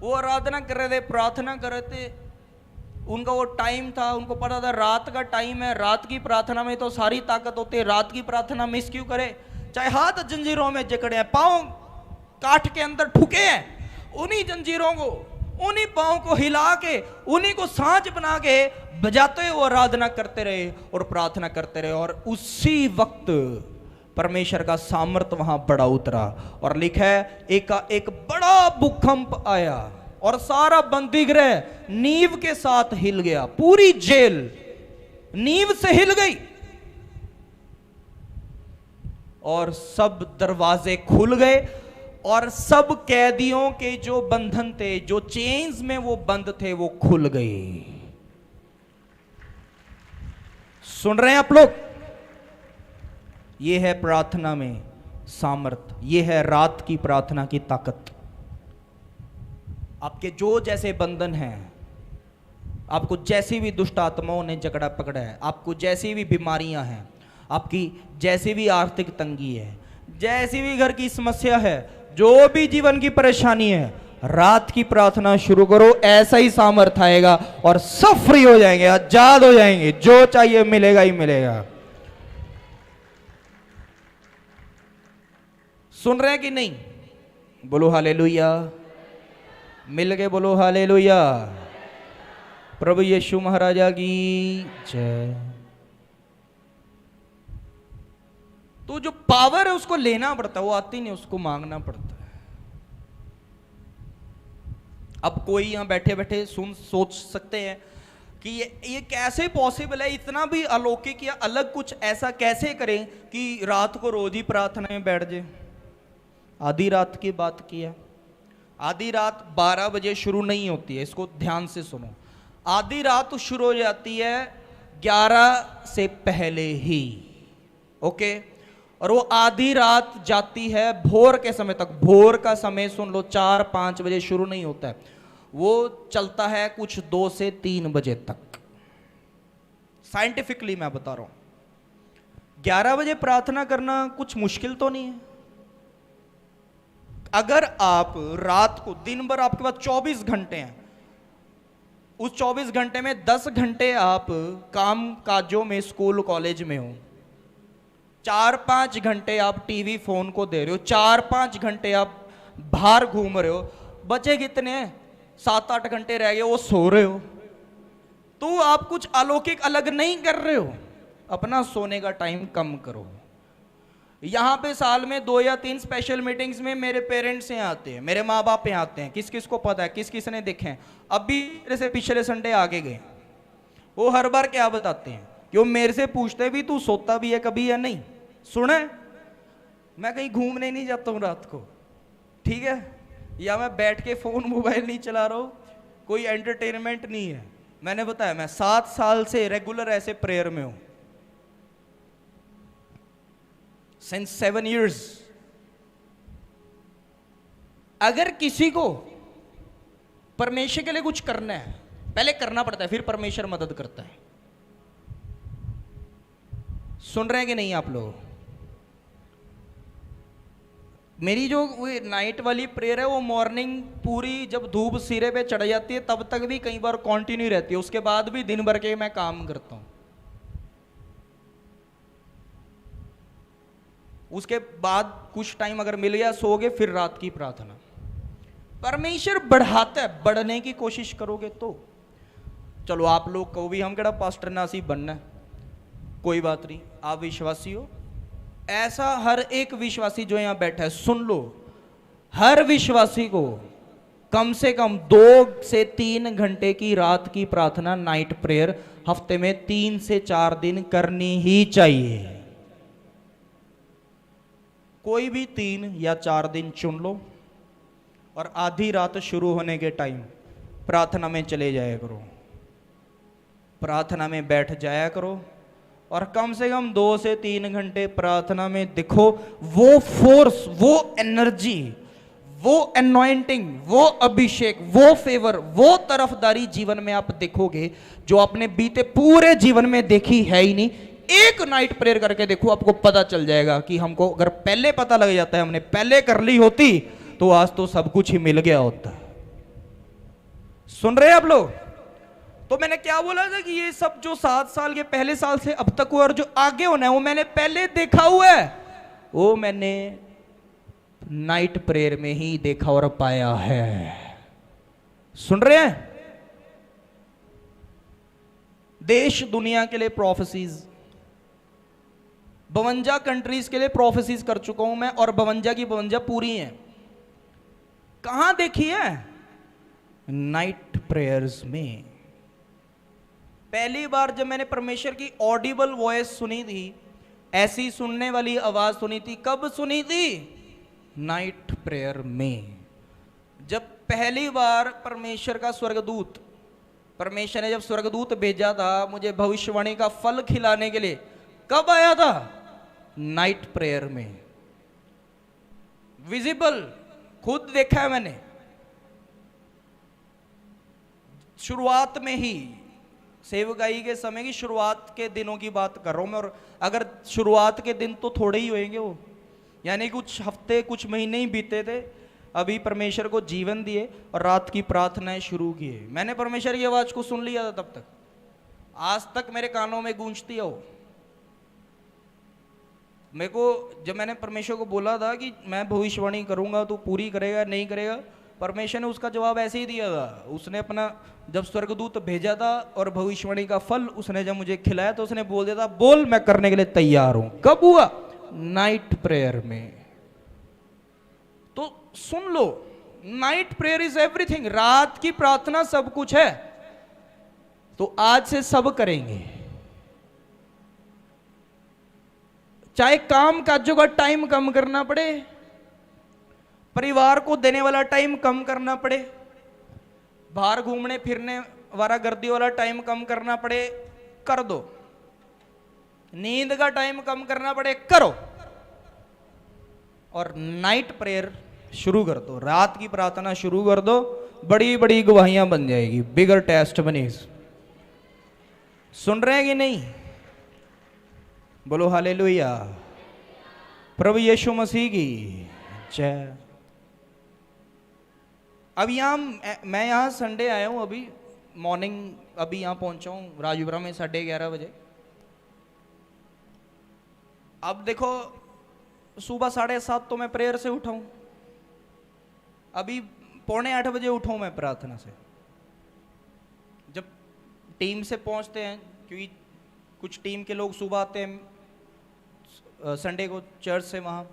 वो आराधना कर रहे थे, प्रार्थना कर रहे थे, उनका वो टाइम था, उनको पता था रात का टाइम है, रात की प्रार्थना में तो सारी ताकत होती है, रात की प्रार्थना मिस क्यों करे? चाहे हाथ जंजीरों में जकड़े हैं, पांव काठ के अंदर ठुके हैं, उन्हीं जंजीरों को, उन्हीं पांव को हिला के, उन्हीं को सांझ बना के बजाते हुए वो आराधना करते रहे और प्रार्थना करते रहे। और उसी वक्त परमेश्वर का सामर्थ वहां बड़ा उतरा और लिखा है एक बड़ा भूकंप आया और सारा बंदीगृह नींव के साथ हिल गया, पूरी जेल नींव से हिल गई और सब दरवाजे खुल गए और सब कैदियों के जो बंधन थे, जो चेन्स में वो बंद थे, वो खुल गए। सुन रहे हैं आप लोग? ये है प्रार्थना में सामर्थ, ये है रात की प्रार्थना की ताकत। आपके जो जैसे बंधन हैं, आपको जैसी भी दुष्ट आत्माओं ने जकड़ा पकड़ा है, आपको जैसी भी बीमारियां हैं, आपकी जैसी भी आर्थिक तंगी है, जैसी भी घर की समस्या है, जो भी जीवन की परेशानी है, रात की प्रार्थना शुरू करो, ऐसा ही सामर्थ आएगा और सब फ्री हो जाएंगे, आजाद हो जाएंगे, जो चाहिए मिलेगा ही मिलेगा। सुन रहे हैं कि नहीं? बोलो हालेलुया। मिल के बोलो हालेलुया। प्रभु यीशु महाराजा की जय। तो जो पावर है उसको लेना पड़ता है, वो आती नहीं, उसको मांगना पड़ता है। अब कोई यहां बैठे बैठे सोच सकते हैं कि ये कैसे पॉसिबल है, इतना भी अलौकिक या अलग कुछ ऐसा कैसे करें कि रात को रोज ही प्रार्थना में बैठ जाए। आधी रात की बात की है, आधी रात 12 बजे शुरू नहीं होती है, इसको ध्यान से सुनो। आधी रात शुरू हो जाती है 11 से पहले ही, ओके? और वो आधी रात जाती है भोर के समय तक। भोर का समय सुन लो, 4-5 बजे शुरू नहीं होता है, वो चलता है कुछ 2 से 3 बजे तक। साइंटिफिकली मैं बता रहा हूं। 11 बजे प्रार्थना करना कुछ मुश्किल तो नहीं है। अगर आप रात को, दिन भर आपके पास 24 घंटे हैं, उस 24 घंटे में 10 घंटे आप काम काजों में, स्कूल कॉलेज में हो, 4-5 घंटे आप टीवी फोन को दे रहे हो, 4-5 घंटे आप बाहर घूम रहे हो, बचे कितने? 7-8 घंटे रह गए, वो सो रहे हो। तो आप कुछ अलौकिक अलग नहीं कर रहे हो, अपना सोने का टाइम कम करो। यहां पे साल में 2 या 3 स्पेशल मीटिंग्स में मेरे पेरेंट्स यहाँ आते हैं, मेरे माँ बाप यहाँ आते हैं। किस किस को पता है, किस किस ने देखे हैं? अभी मेरे से पिछले संडे आगे गए, वो हर बार क्या बताते हैं कि वो मेरे से पूछते भी तू सोता भी है कभी या नहीं। सुने, मैं कहीं घूमने नहीं जाता हूँ रात को, ठीक है, या मैं बैठ के फोन मोबाइल नहीं चला रहा हूँ, कोई एंटरटेनमेंट नहीं है। मैंने बताया मैं 7 साल से रेगुलर ऐसे प्रेयर में हूं, सिंस 7 years। अगर किसी को परमेश्वर के लिए कुछ करना है, पहले करना पड़ता है, फिर परमेश्वर मदद करता है। सुन रहे हैं कि नहीं आप लोग? मेरी जो नाइट वाली प्रेयर है वो मॉर्निंग पूरी जब धूप सिरे पे चढ़ जाती है तब तक भी कई बार कंटिन्यू रहती है, उसके बाद भी दिन भर के मैं काम करता हूं। उसके बाद कुछ टाइम अगर मिल गया सो गए, फिर रात की प्रार्थना। परमेश्वर बढ़ाता है, बढ़ने की कोशिश करोगे तो। चलो आप लोग कहो भी हम केड़ा पास्टर नासी बनना है, कोई बात नहीं, आप विश्वासी हो। ऐसा हर एक विश्वासी जो यहां बैठा है, सुन लो, हर विश्वासी को कम से कम 2 से 3 घंटे की रात की प्रार्थना, नाइट प्रेयर हफ्ते में 3 से 4 दिन करनी ही चाहिए। कोई भी 3 या 4 दिन चुन लो और आधी रात शुरू होने के टाइम प्रार्थना में चले जाया करो, प्रार्थना में बैठ जाया करो और कम से कम 2 से 3 घंटे प्रार्थना में दिखो। वो फोर्स, वो एनर्जी, वो एनॉइंटिंग, वो अभिषेक, वो फेवर, वो तरफदारी जीवन में आप देखोगे जो आपने बीते पूरे जीवन में देखी है ही नहीं। एक नाइट प्रेयर करके देखो, आपको पता चल जाएगा कि हमको अगर पहले पता लग जाता है, हमने पहले कर ली होती तो आज तो सब कुछ ही मिल गया होता। सुन रहे हैं आप लोग? तो मैंने क्या बोला था कि ये सब जो 7 साल के पहले साल से अब तक हुआ और जो आगे होना है वो मैंने पहले देखा हुआ है, वो मैंने नाइट प्रेयर में ही देखा और पाया है। सुन रहे हैं? देश दुनिया के लिए प्रोफेसीज, 52 कंट्रीज के लिए प्रोफेसीज कर चुका हूं मैं और 52 की 52 पूरी हैं। कहां देखी है? नाइट प्रेयर्स में। पहली बार जब मैंने परमेश्वर की ऑडिबल वॉइस सुनी थी, ऐसी सुनने वाली आवाज सुनी थी, कब सुनी थी? नाइट प्रेयर में। जब पहली बार परमेश्वर का स्वर्गदूत, परमेश्वर ने जब स्वर्गदूत भेजा था मुझे भविष्यवाणी का फल खिलाने के लिए, कब आया था? नाइट प्रेयर में। विजिबल, खुद देखा है मैंने। शुरुआत में ही, सेवकाई के समय की शुरुआत के दिनों की बात कर रहा हूं मैं, और अगर शुरुआत के दिन तो थोड़े ही होंगे वो, यानी कुछ हफ्ते कुछ महीने ही बीते थे, अभी परमेश्वर को जीवन दिए और रात की प्रार्थनाएं शुरू किए। मैंने परमेश्वर की आवाज को सुन लिया था, तब तक आज तक मेरे कानों में गूंजती है वो। मेरे को जब मैंने परमेश्वर को बोला था कि मैं भविष्यवाणी करूंगा तो पूरी करेगा नहीं करेगा, परमेश्वर ने उसका जवाब ऐसे ही दिया था। उसने अपना जब स्वर्गदूत भेजा था और भविष्यवाणी का फल उसने जब मुझे खिलाया तो उसने बोल दिया था, बोल मैं करने के लिए तैयार हूं। कब हुआ? नाइट प्रेयर में। तो सुन लो, नाइट प्रेयर इज एवरीथिंग। रात की प्रार्थना सब कुछ है। तो आज से सब करेंगे, चाहे काम काजों का टाइम कम करना पड़े, परिवार को देने वाला टाइम कम करना पड़े, बाहर घूमने फिरने वाला गर्दी वाला टाइम कम करना पड़े, कर दो। नींद का टाइम कम करना पड़े, करो। और नाइट प्रेयर शुरू कर दो, रात की प्रार्थना शुरू कर दो, बड़ी बड़ी गवाहियां बन जाएगी, बिगर टेस्ट बनीज। सुन रहे हैं कि नहीं? बोलो हालेलुया। प्रभु यीशु मसीह की जय। अब यहाँ मैं यहाँ संडे आया हूँ, अभी मॉर्निंग अभी यहाँ पहुँचा हूँ राजपुरा में 11:30 बजे। अब देखो सुबह 7:30 तो मैं प्रेयर से उठा हूँ, अभी 7:45 बजे उठा हूँ मैं प्रार्थना से। जब टीम से पहुँचते हैं, क्योंकि कुछ टीम के लोग सुबह आते हैं संडे को चर्च से, वहाँ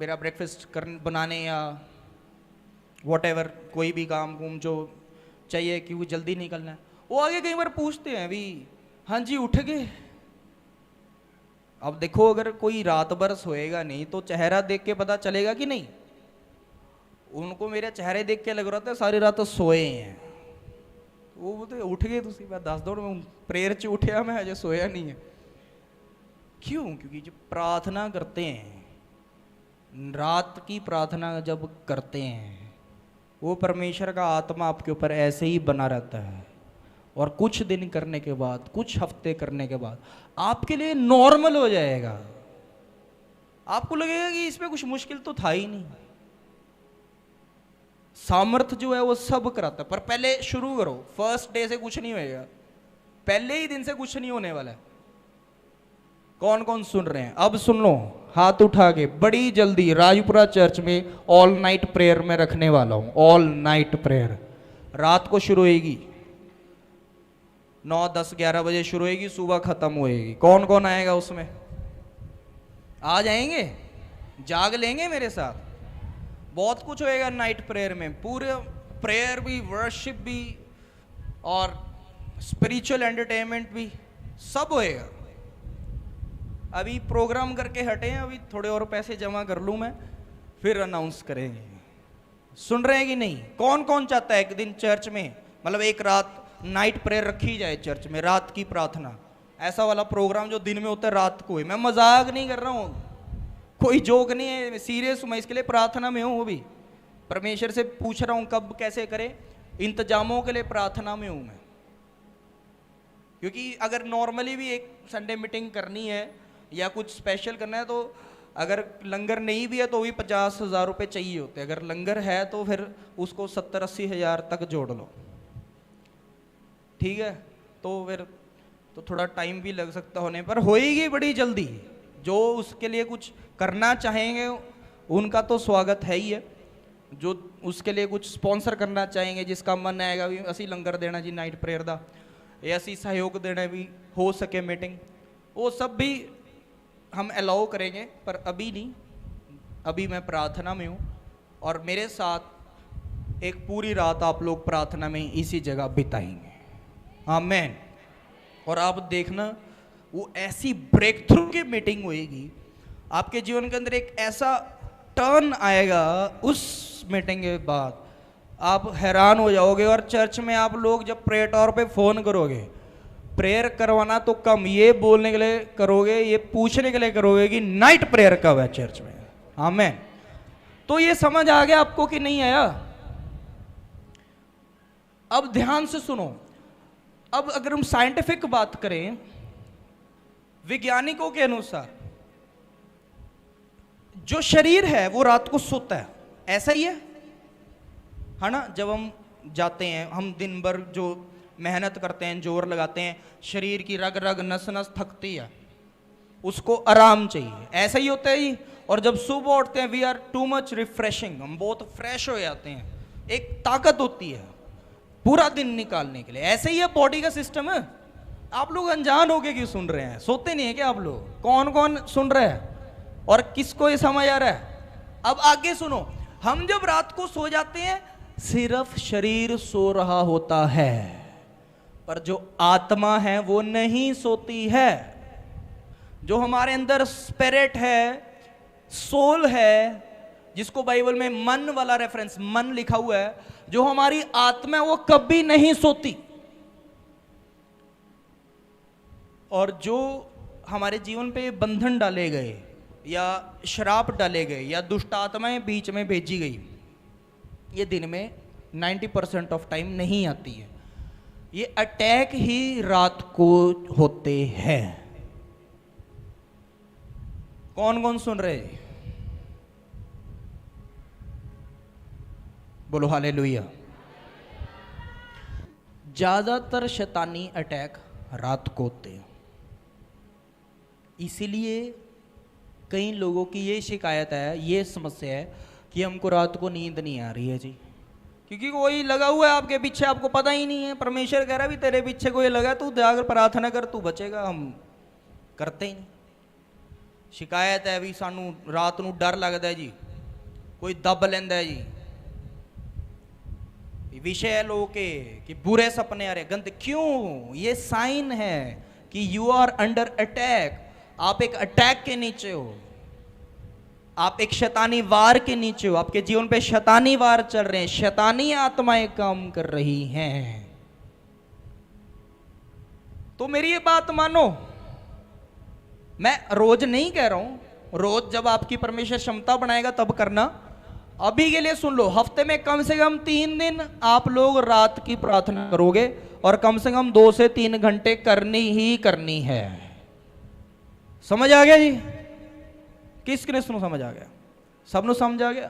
मेरा ब्रेकफास्ट बनाने या वॉटेवर कोई भी काम कुम जो चाहिए, क्योंकि जल्दी निकलना है। वो आगे कई बार पूछते हैं, अभी हाँ जी उठ गए? अब देखो, अगर कोई रात भर सोएगा नहीं तो चेहरा देख के पता चलेगा कि नहीं? उनको मेरे चेहरे देख के लग रहा था सारी रात तो सोए हैं। वो बोलते उठ गए तुसी, मैं दस दो मैं प्रेयर च उठया, मैं अजे सोया नहीं है। क्यों? क्योंकि जब प्रार्थना करते हैं, रात की प्रार्थना जब करते हैं, वो परमेश्वर का आत्मा आपके ऊपर ऐसे ही बना रहता है, और कुछ दिन करने के बाद, कुछ हफ्ते करने के बाद आपके लिए नॉर्मल हो जाएगा। आपको लगेगा कि इसमें कुछ मुश्किल तो था ही नहीं। सामर्थ जो है वो सब कराता है, पर पहले शुरू करो। फर्स्ट डे से कुछ नहीं होएगा, पहले ही दिन से कुछ नहीं होने वाला है। कौन कौन सुन रहे हैं? अब सुन लो हाथ उठा के। बड़ी जल्दी राजपुरा चर्च में ऑल नाइट प्रेयर में रखने वाला हूं। ऑल नाइट प्रेयर रात को शुरू होगी, 9, 10, 11 बजे शुरू होगी, सुबह खत्म होएगी। कौन कौन आएगा उसमें? आ जाएंगे? जाग लेंगे मेरे साथ? बहुत कुछ होएगा नाइट प्रेयर में। पूरे प्रेयर भी, वर्शिप भी, और स्पिरिचुअल एंटरटेनमेंट भी, सब होएगा। अभी प्रोग्राम करके हटे हैं, अभी थोड़े और पैसे जमा कर लूं मैं, फिर अनाउंस करेंगे। सुन रहे हैं कि नहीं? कौन कौन चाहता है एक दिन चर्च में, मतलब एक रात नाइट प्रेयर रखी जाए चर्च में, रात की प्रार्थना, ऐसा वाला प्रोग्राम जो दिन में होता है रात को ही। मैं मजाक नहीं कर रहा हूँ, कोई जोक नहीं है, सीरियस हूँ मैं। इसके लिए प्रार्थना में हूँ, अभी परमेश्वर से पूछ रहा हूँ कब कैसे करें, इंतजामों के लिए प्रार्थना में हूँ मैं। क्योंकि अगर नॉर्मली भी एक संडे मीटिंग करनी है या कुछ स्पेशल करना है, तो अगर लंगर नहीं भी है तो भी 50,000 रुपये चाहिए होते हैं। अगर लंगर है तो फिर उसको 70-80 हज़ार तक जोड़ लो, ठीक है? तो फिर तो थोड़ा टाइम भी लग सकता होने पर, होएगी बड़ी जल्दी। जो उसके लिए कुछ करना चाहेंगे उनका तो स्वागत है ही है। जो उसके लिए कुछ स्पॉन्सर करना चाहेंगे, जिसका मन आएगा भी असी लंगर देना जी नाइट प्रेयर दा, या असी सहयोग देना भी हो सके मीटिंग, वो सब भी हम अलाउ करेंगे। पर अभी नहीं, अभी मैं प्रार्थना में हूँ, और मेरे साथ एक पूरी रात आप लोग प्रार्थना में इसी जगह बिताएंगे। आमेन। और आप देखना, वो ऐसी ब्रेक थ्रू की मीटिंग होएगी, आपके जीवन के अंदर एक ऐसा टर्न आएगा उस मीटिंग के बाद, आप हैरान हो जाओगे। और चर्च में आप लोग जब प्रेयर टावर पे फोन करोगे, प्रेयर करवाना तो कम, ये बोलने के लिए करोगे, ये पूछने के लिए करोगे कि नाइट प्रेयर कब है चर्च में। आमेन। तो ये समझ आ गया आपको कि नहीं आया? अब ध्यान से सुनो। अब अगर हम साइंटिफिक बात करें, वैज्ञानिकों के अनुसार जो शरीर है वो रात को सोता है, ऐसा ही है ना? जब हम जाते हैं, हम दिन भर जो मेहनत करते हैं, जोर लगाते हैं, शरीर की रग रग नस नस थकती है, उसको आराम चाहिए, ऐसा ही होता है जी। और जब सुबह उठते हैं, we are too much refreshing, हम बहुत फ्रेश हो जाते हैं, एक ताकत होती है पूरा दिन निकालने के लिए। ऐसे ही है बॉडी का सिस्टम है। आप लोग अनजान होके क्यों सुन रहे हैं? सोते नहीं है क्या आप लोग? कौन कौन सुन रहे हैं और किसको ये समझ आ रहा है? अब आगे सुनो। हम जब रात को सो जाते हैं, सिर्फ शरीर सो रहा होता है, पर जो आत्मा है वो नहीं सोती है। जो हमारे अंदर स्पिरिट है, सोल है, जिसको बाइबल में मन वाला रेफरेंस, मन लिखा हुआ है, जो हमारी आत्मा है वो कभी नहीं सोती। और जो हमारे जीवन पे बंधन डाले गए, या श्राप डाले गए, या दुष्ट आत्माएं बीच में भेजी गई, ये दिन में 90% ऑफ टाइम नहीं आती है। ये अटैक ही रात को होते हैं। कौन कौन सुन रहे? बोलो हालेलुया। ज्यादातर शैतानी अटैक रात को होते हैं। इसीलिए कई लोगों की ये शिकायत है, ये समस्या है कि हमको रात को नींद नहीं आ रही है जी, क्योंकि कोई लगा हुआ है आपके पीछे, आपको पता ही नहीं है। परमेश्वर कह रहा है भी तेरे पीछे कोई लगा, तू जाकर प्रार्थना कर, तू बचेगा। हम करते ही नहीं। शिकायत है भी सानू रात नू डर लगता है जी, कोई दब लेंदा है जी। विषय है लोगों के कि बुरे सपने आ रहे, गंदे। क्यों? ये साइन है कि यू आर अंडर अटैक। आप एक अटैक के नीचे हो, आप एक शैतानी वार के नीचे हो, आपके जीवन पे शैतानी वार चल रहे हैं, शैतानी आत्माएं काम कर रही हैं। तो मेरी ये बात मानो, मैं रोज नहीं कह रहा हूं, रोज जब आपकी परमेश्वर क्षमता बनाएगा तब करना। अभी के लिए सुन लो, हफ्ते में कम से कम 3 दिन आप लोग रात की प्रार्थना करोगे और कम से कम 2 से 3 घंटे करनी ही करनी है। समझ आ गया जी? किसने सुनो समझ आ गया? सबने समझ आ गया?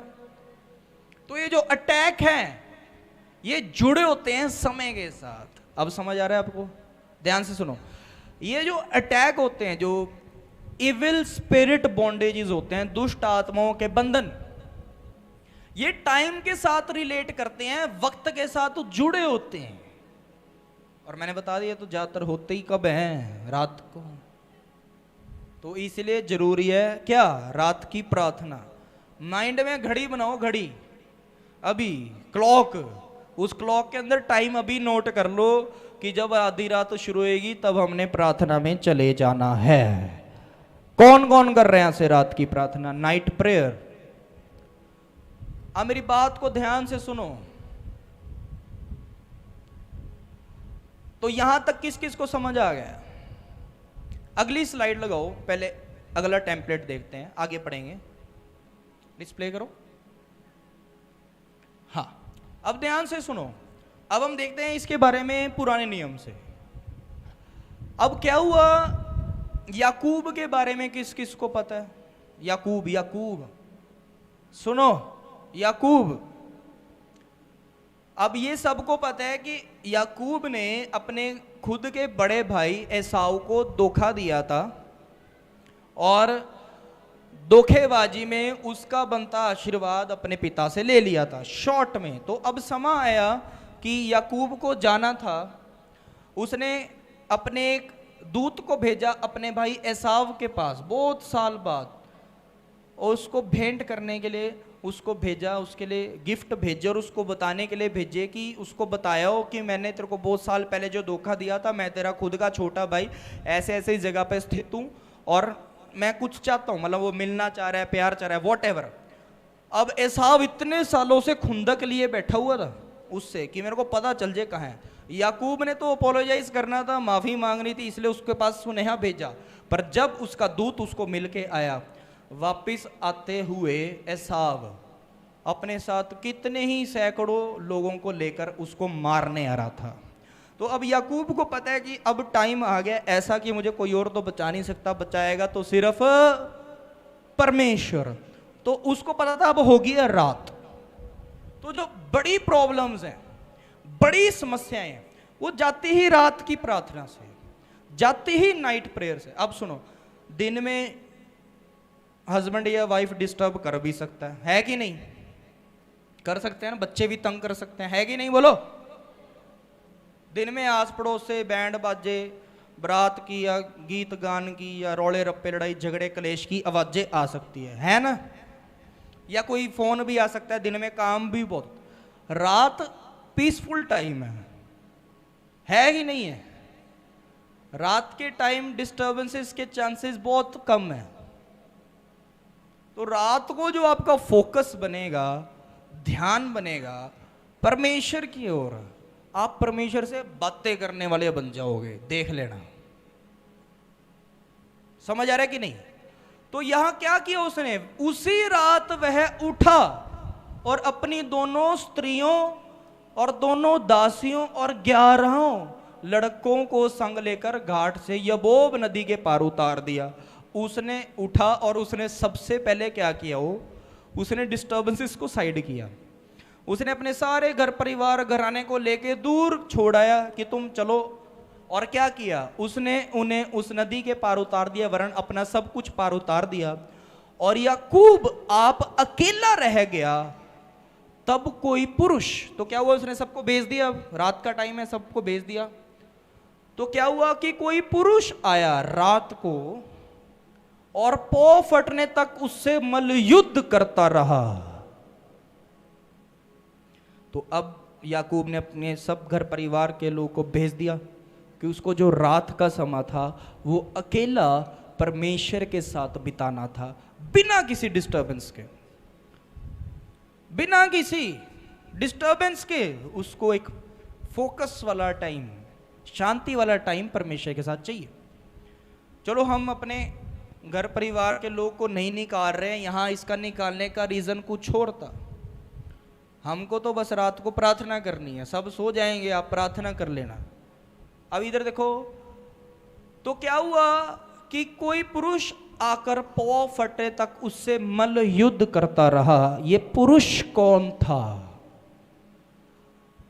तो ये जो अटैक हैं ये जुड़े होते हैं समय के साथ। अब समझ आ रहा है आपको? ध्यान से सुनो, ये जो अटैक होते हैं, जो इविल स्पिरिट बॉन्डेजेस होते हैं, दुष्ट आत्माओं के बंधन, ये टाइम के साथ रिलेट करते हैं, वक्त के साथ जुड़े होते हैं। और मैंने बता दिया तो ज्यादातर होते ही कब हैं? रात को। तो इसलिए जरूरी है क्या? रात की प्रार्थना। माइंड में घड़ी बनाओ, घड़ी अभी क्लॉक, उस क्लॉक के अंदर टाइम अभी नोट कर लो कि जब आधी रात शुरू होगी तब हमने प्रार्थना में चले जाना है। कौन कौन कर रहे हैं से रात की प्रार्थना, नाइट प्रेयर? अब मेरी बात को ध्यान से सुनो। तो यहां तक किस किस को समझ आ गया? अगली स्लाइड लगाओ, पहले अगला टेम्पलेट देखते हैं, आगे पढ़ेंगे। डिस्प्ले करो। हाँ, अब ध्यान से सुनो। अब हम देखते हैं इसके बारे में पुराने नियम से। अब क्या हुआ, याकूब के बारे में किस किस को पता है? याकूब, याकूब सुनो, याकूब। अब ये सबको पता है कि याकूब ने अपने खुद के बड़े भाई एसाव को धोखा दिया था और धोखेबाजी में उसका बनता आशीर्वाद अपने पिता से ले लिया था शॉर्ट में। तो अब समय आया कि याकूब को जाना था। उसने अपने एक दूत को भेजा अपने भाई एसाव के पास बहुत साल बाद, और उसको भेंट करने के लिए उसको भेजा, उसके लिए गिफ्ट भेजे और उसको बताने के लिए भेजे कि उसको बताया हो कि मैंने तेरे को बहुत साल पहले जो धोखा दिया था, मैं तेरा खुद का छोटा भाई ऐसे ऐसे इस जगह पे स्थित हूँ और मैं कुछ चाहता हूँ, मतलब वो मिलना चाह रहा है, प्यार चाह रहा है, वॉट एवर। अब एसाव इतने सालों से खुंदक लिए बैठा हुआ था उससे कि मेरे को पता चल जाए कहाँ है। याकूब ने तो अपोलोजाइज करना था, माफी मांगनी थी, इसलिए उसके पास सुनेहा भेजा। पर जब उसका दूत उसको मिल के आया, वापिस आते हुए एसाव अपने साथ कितने ही सैकड़ों लोगों को लेकर उसको मारने आ रहा था। तो अब याकूब को पता है कि अब टाइम आ गया ऐसा कि मुझे कोई और तो बचा नहीं सकता, बचाएगा तो सिर्फ परमेश्वर। तो उसको पता था अब होगी है रात। तो जो बड़ी प्रॉब्लम्स हैं, बड़ी समस्याएं हैं, वो जाती ही रात की प्रार्थना से, जाती ही नाइट प्रेयर से। अब सुनो, दिन में हस्बैंड या वाइफ डिस्टर्ब कर भी सकता है कि नहीं? कर सकते हैं ना, बच्चे भी तंग कर सकते हैं, है कि नहीं? बोलो। दिन में आस पड़ोस से बैंड बाजे, बारात की या गीत गान की या रोले रप्पे, लड़ाई झगड़े कलेश की आवाजें आ सकती है ना? या कोई फोन भी आ सकता है। दिन में काम भी बहुत। रात पीसफुल टाइम है कि नहीं है? रात के टाइम डिस्टर्बेंसेस के चांसेस बहुत कम है। तो रात को जो आपका फोकस बनेगा, ध्यान बनेगा परमेश्वर की ओर, आप परमेश्वर से बातें करने वाले बन जाओगे, देख लेना। समझ आ रहा है कि नहीं? तो यहां क्या किया उसने? उसी रात वह उठा और अपनी दोनों स्त्रियों और दोनों दासियों और 11 लड़कों को संग लेकर घाट से यबोब नदी के पार उतार दिया। उसने उठा और उसने सबसे पहले क्या किया? उसने डिस्टर्बेंसेस को साइड किया। उसने अपने सारे घर परिवार घराने को लेके दूर छोड़ाया कि तुम चलो। और क्या किया? उसने उन्हें उस नदी के पार उतार दिया, वरन अपना सब कुछ पार उतार दिया। और याकूब आप अकेला रह गया। तब कोई पुरुष, तो क्या हुआ? उसने सबको भेज दिया, रात का टाइम है, सबको भेज दिया। तो क्या हुआ कि कोई पुरुष आया रात को और पौ फटने तक उससे मल्लयुद्ध करता रहा। तो अब याकूब ने अपने सब घर परिवार के लोगों को भेज दिया कि उसको जो रात का समय था वो अकेला परमेश्वर के साथ बिताना था, बिना किसी डिस्टरबेंस के, बिना किसी डिस्टरबेंस के। उसको एक फोकस वाला टाइम, शांति वाला टाइम परमेश्वर के साथ चाहिए। चलो हम अपने घर परिवार के लोग को नहीं निकाल रहे हैं, यहाँ इसका निकालने का रीज़न कुछ और था। हमको तो बस रात को प्रार्थना करनी है, सब सो जाएंगे, आप प्रार्थना कर लेना। अब इधर देखो, तो क्या हुआ कि कोई पुरुष आकर पांव फटे तक उससे मल्ल युद्ध करता रहा। ये पुरुष कौन था?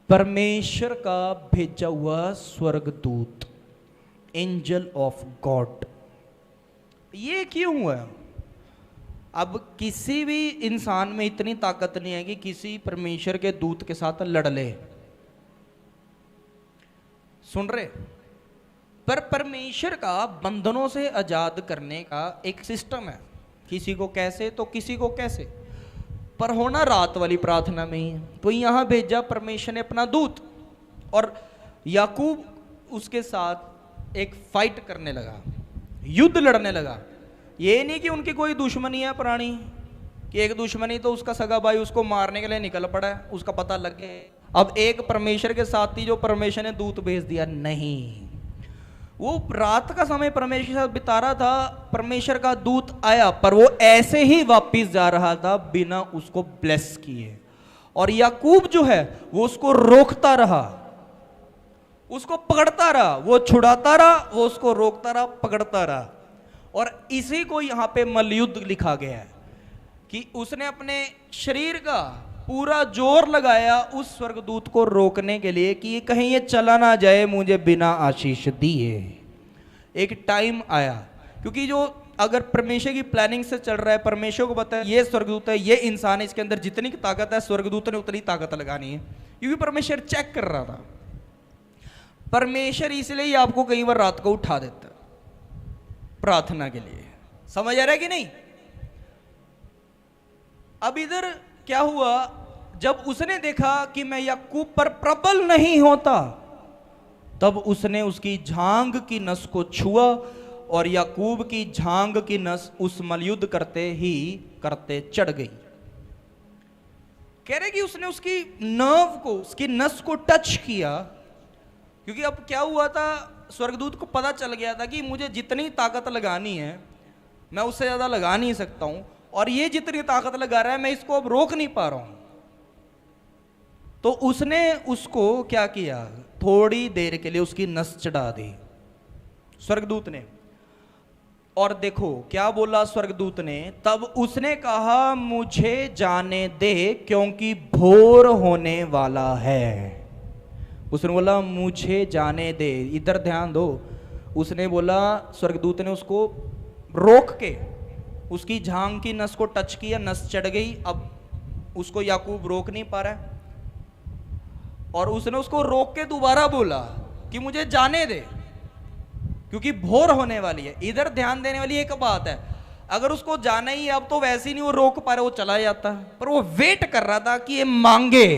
परमेश्वर का भेजा हुआ स्वर्गदूत, एंजल ऑफ गॉड। ये क्यों हुआ? अब किसी भी इंसान में इतनी ताकत नहीं है कि किसी परमेश्वर के दूत के साथ लड़ ले, सुन रहे? पर परमेश्वर का बंधनों से आजाद करने का एक सिस्टम है, किसी को कैसे तो किसी को कैसे, पर होना रात वाली प्रार्थना में ही। तो यहां भेजा परमेश्वर ने अपना दूत, और याकूब उसके साथ एक फाइट करने लगा, युद्ध लड़ने लगा। ये नहीं कि उनकी कोई दुश्मनी है पुरानी, कि एक दुश्मनी तो उसका सगा भाई उसको मारने के लिए निकल पड़ा है, उसका पता लग गया। अब एक परमेश्वर के साथ ही जो परमेश्वर ने दूत भेज दिया, नहीं, वो रात का समय परमेश्वर के साथ बिता रहा था। परमेश्वर का दूत आया, पर वो ऐसे ही वापिस जा रहा था बिना उसको ब्लेस किए। और याकूब जो है वो उसको रोकता रहा, उसको पकड़ता रहा, वो छुड़ाता रहा, वो उसको रोकता रहा, पकड़ता रहा। और इसी को यहां पे मल्लयुद्ध लिखा गया है कि उसने अपने शरीर का पूरा जोर लगाया उस स्वर्गदूत को रोकने के लिए कि कहीं ये चला ना जाए मुझे बिना आशीष दिए। एक टाइम आया, क्योंकि जो अगर परमेश्वर की प्लानिंग से चल रहा है, परमेश्वर को पता है ये स्वर्गदूत है, ये इंसान है, इसके अंदर जितनी ताकत है स्वर्गदूत ने उतनी ताकत लगानी है, क्योंकि परमेश्वर चेक कर रहा था। परमेश्वर इसलिए ही आपको कई बार रात को उठा देता है प्रार्थना के लिए। समझ आ रहा है कि नहीं? अब इधर क्या हुआ, जब उसने देखा कि मैं याकूब पर प्रबल नहीं होता, तब उसने उसकी जांघ की नस को छुआ, और याकूब की जांघ की नस उस मलयुद्ध करते ही करते चढ़ गई। कह रहे कि उसने उसकी नर्व को, उसकी नस को टच किया, क्योंकि अब क्या हुआ था, स्वर्गदूत को पता चल गया था कि मुझे जितनी ताकत लगानी है मैं उससे ज्यादा लगा नहीं सकता हूं, और ये जितनी ताकत लगा रहा है मैं इसको अब रोक नहीं पा रहा हूं। तो उसने उसको क्या किया, थोड़ी देर के लिए उसकी नस चढ़ा दी स्वर्गदूत ने। और देखो क्या बोला स्वर्गदूत ने, तब उसने कहा मुझे जाने दे क्योंकि भोर होने वाला है। उसने बोला मुझे जाने दे, इधर ध्यान दो। उसने बोला, स्वर्गदूत ने उसको रोक के उसकी जांघ की नस को टच किया, नस चढ़ गई। अब उसको याकूब रोक नहीं पा रहा है, और उसने उसको रोक के दोबारा बोला कि मुझे जाने दे क्योंकि भोर होने वाली है। इधर ध्यान देने वाली एक बात है, अगर उसको जाना ही अब तो वैसे ही नहीं वो रोक पा रहा, वो चला जाता, पर वो वेट कर रहा था कि ये मांगे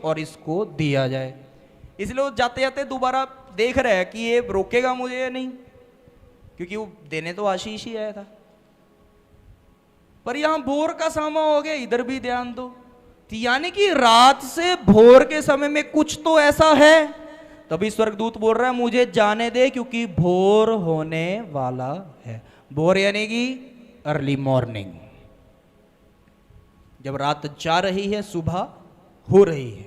और इसको दिया जाए, इसलिए वो जाते जाते दोबारा देख रहा है कि ये रोकेगा मुझे या नहीं, क्योंकि वो देने तो आशीष ही आया था। पर यहां भोर का समय हो गया, इधर भी ध्यान दो, यानी कि रात से भोर के समय में कुछ तो ऐसा है। तभी स्वर्गदूत बोल रहा है मुझे जाने दे क्योंकि भोर होने वाला है। भोर यानी कि अर्ली मॉर्निंग, जब रात जा रही है सुबह हो रही है।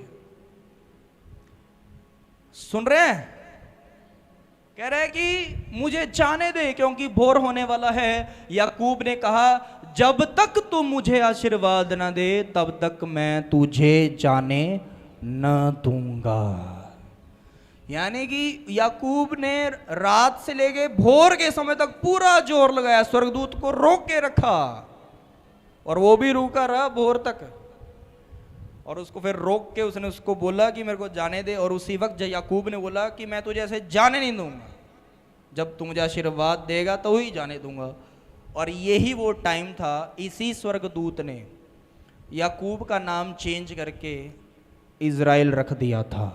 सुन रहे हैं? कह रहे हैं कि मुझे जाने दे क्योंकि भोर होने वाला है। याकूब ने कहा जब तक तू मुझे आशीर्वाद न दे तब तक मैं तुझे जाने न दूंगा। यानी कि याकूब ने रात से लेके भोर के समय तक पूरा जोर लगाया, स्वर्गदूत को रोक के रखा, और वो भी रुका रहा भोर तक, और उसको फिर रोक के उसने उसको बोला कि मेरे को जाने दे। और उसी वक्त याकूब ने बोला कि मैं तुझे ऐसे जाने नहीं दूंगा, जब तू मुझे आशीर्वाद देगा तो ही जाने दूंगा। और यही वो टाइम था, इसी स्वर्गदूत ने याकूब का नाम चेंज करके इज़राइल रख दिया था,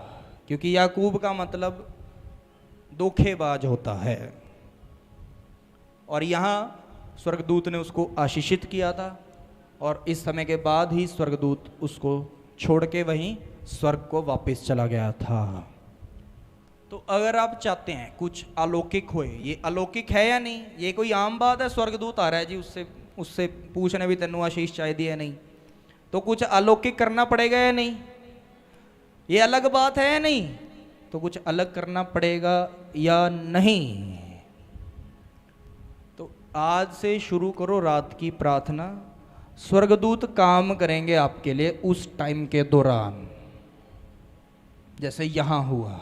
क्योंकि याकूब का मतलब धोखेबाज होता है। और यहाँ स्वर्गदूत ने उसको आशीषित किया था, और इस समय के बाद ही स्वर्गदूत उसको छोड़ के वहीं स्वर्ग को वापस चला गया था। तो अगर आप चाहते हैं कुछ अलौकिक होए, ये अलौकिक है या नहीं, ये कोई आम बात है स्वर्गदूत आ रहा है जी उससे उससे पूछने भी तेनू आशीष चाहिए है नहीं, तो कुछ अलौकिक करना पड़ेगा या नहीं, ये अलग बात है या नहीं, तो कुछ अलग करना पड़ेगा या नहीं। तो आज से शुरू करो रात की प्रार्थना, स्वर्गदूत काम करेंगे आपके लिए उस टाइम के दौरान, जैसे यहां हुआ।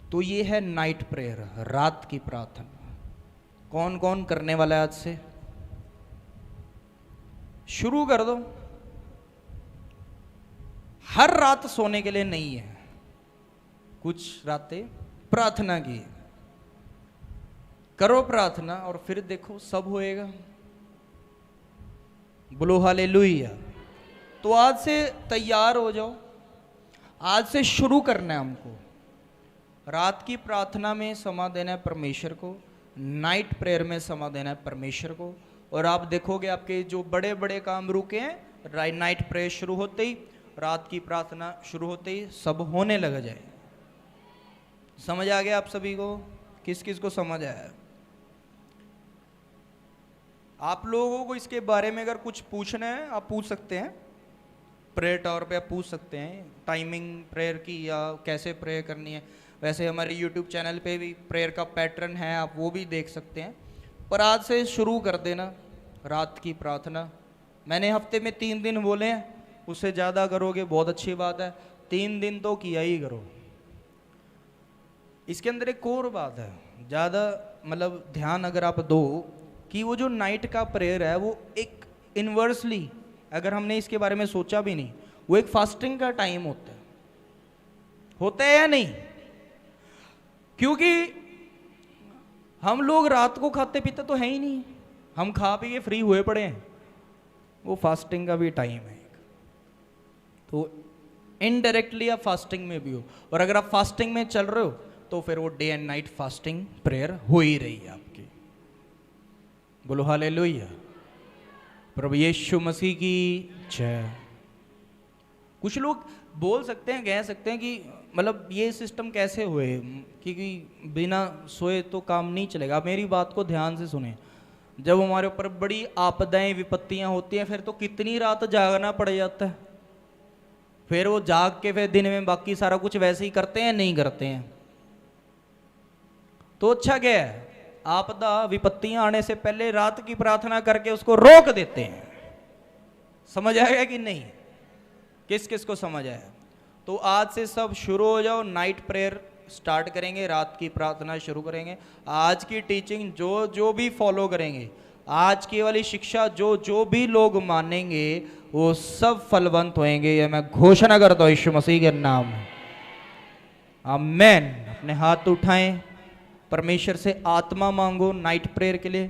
तो ये है नाइट प्रेयर, रात की प्रार्थना। कौन कौन करने वाला है आज से? शुरू कर दो। हर रात सोने के लिए नहीं है, कुछ रातें प्रार्थना की है। करो प्रार्थना और फिर देखो सब होएगा। बोलो हालेलुया। तो आज से तैयार हो जाओ, आज से शुरू करना है हमको। रात की प्रार्थना में समा देना है परमेश्वर को, नाइट प्रेयर में समा देना है परमेश्वर को, और आप देखोगे आपके जो बड़े बड़े काम रुके हैं, नाइट प्रेयर शुरू होते ही, रात की प्रार्थना शुरू होते ही सब होने लग जाए। समझ आ गया आप सभी को? किस किस को समझ आया? आप लोगों को इसके बारे में अगर कुछ पूछना है आप पूछ सकते हैं, प्रेयर टावर पे आप पूछ सकते हैं टाइमिंग प्रेयर की या कैसे प्रेयर करनी है। वैसे हमारे यूट्यूब चैनल पे भी प्रेयर का पैटर्न है, आप वो भी देख सकते हैं। पर आज से शुरू कर देना रात की प्रार्थना। मैंने हफ्ते में 3 दिन बोले हैं, उससे ज़्यादा करोगे बहुत अच्छी बात है, 3 दिन तो किया ही करो। इसके अंदर एक और बात है, ज़्यादा मतलब ध्यान अगर आप दो कि वो जो नाइट का प्रेयर है वो एक इनवर्सली, अगर हमने इसके बारे में सोचा भी नहीं, वो एक फास्टिंग का टाइम होता है या नहीं? क्योंकि हम लोग रात को खाते पीते तो है ही नहीं, हम खा पी के फ्री हुए पड़े हैं, वो फास्टिंग का भी टाइम है। तो इनडायरेक्टली आप फास्टिंग में भी हो, और अगर आप फास्टिंग में चल रहे हो तो फिर वो day and night fasting prayer हो ही रही है आपकी। बोलो हालेलुया। प्रभु यीशु मसीह की जय। कुछ लोग बोल सकते हैं, कह सकते हैं कि मतलब ये सिस्टम कैसे हुए, क्योंकि बिना सोए तो काम नहीं चलेगा। मेरी बात को ध्यान से सुने। जब हमारे ऊपर बड़ी आपदाएं विपत्तियां होती हैं फिर तो कितनी रात जागना पड़ जाता है, फिर वो जाग के फिर दिन में बाकी सारा कुछ वैसे ही करते हैं, नहीं करते हैं। तो अच्छा क्या है, आपदा विपत्तियां आने से पहले रात की प्रार्थना करके उसको रोक देते हैं। समझ आएगा कि नहीं? किस किस को समझ आया? तो आज से सब शुरू हो जाओ, नाइट प्रेयर स्टार्ट करेंगे, रात की प्रार्थना शुरू करेंगे। आज की टीचिंग जो जो भी फॉलो करेंगे, आज की वाली शिक्षा जो जो भी लोग मानेंगे वो सब फलवंत होंगे, ये मैं घोषणा करता हूँ यीशु मसीह के नाम में। आमेन। अपने हाथ उठाएं, परमेश्वर से आत्मा मांगो नाइट प्रेयर के लिए,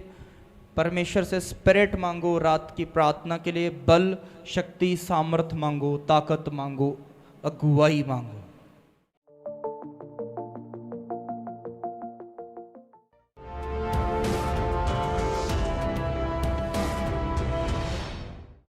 परमेश्वर से स्पिरिट मांगो रात की प्रार्थना के लिए, बल शक्ति सामर्थ मांगो, ताकत मांगो, अगुवाई मांगो।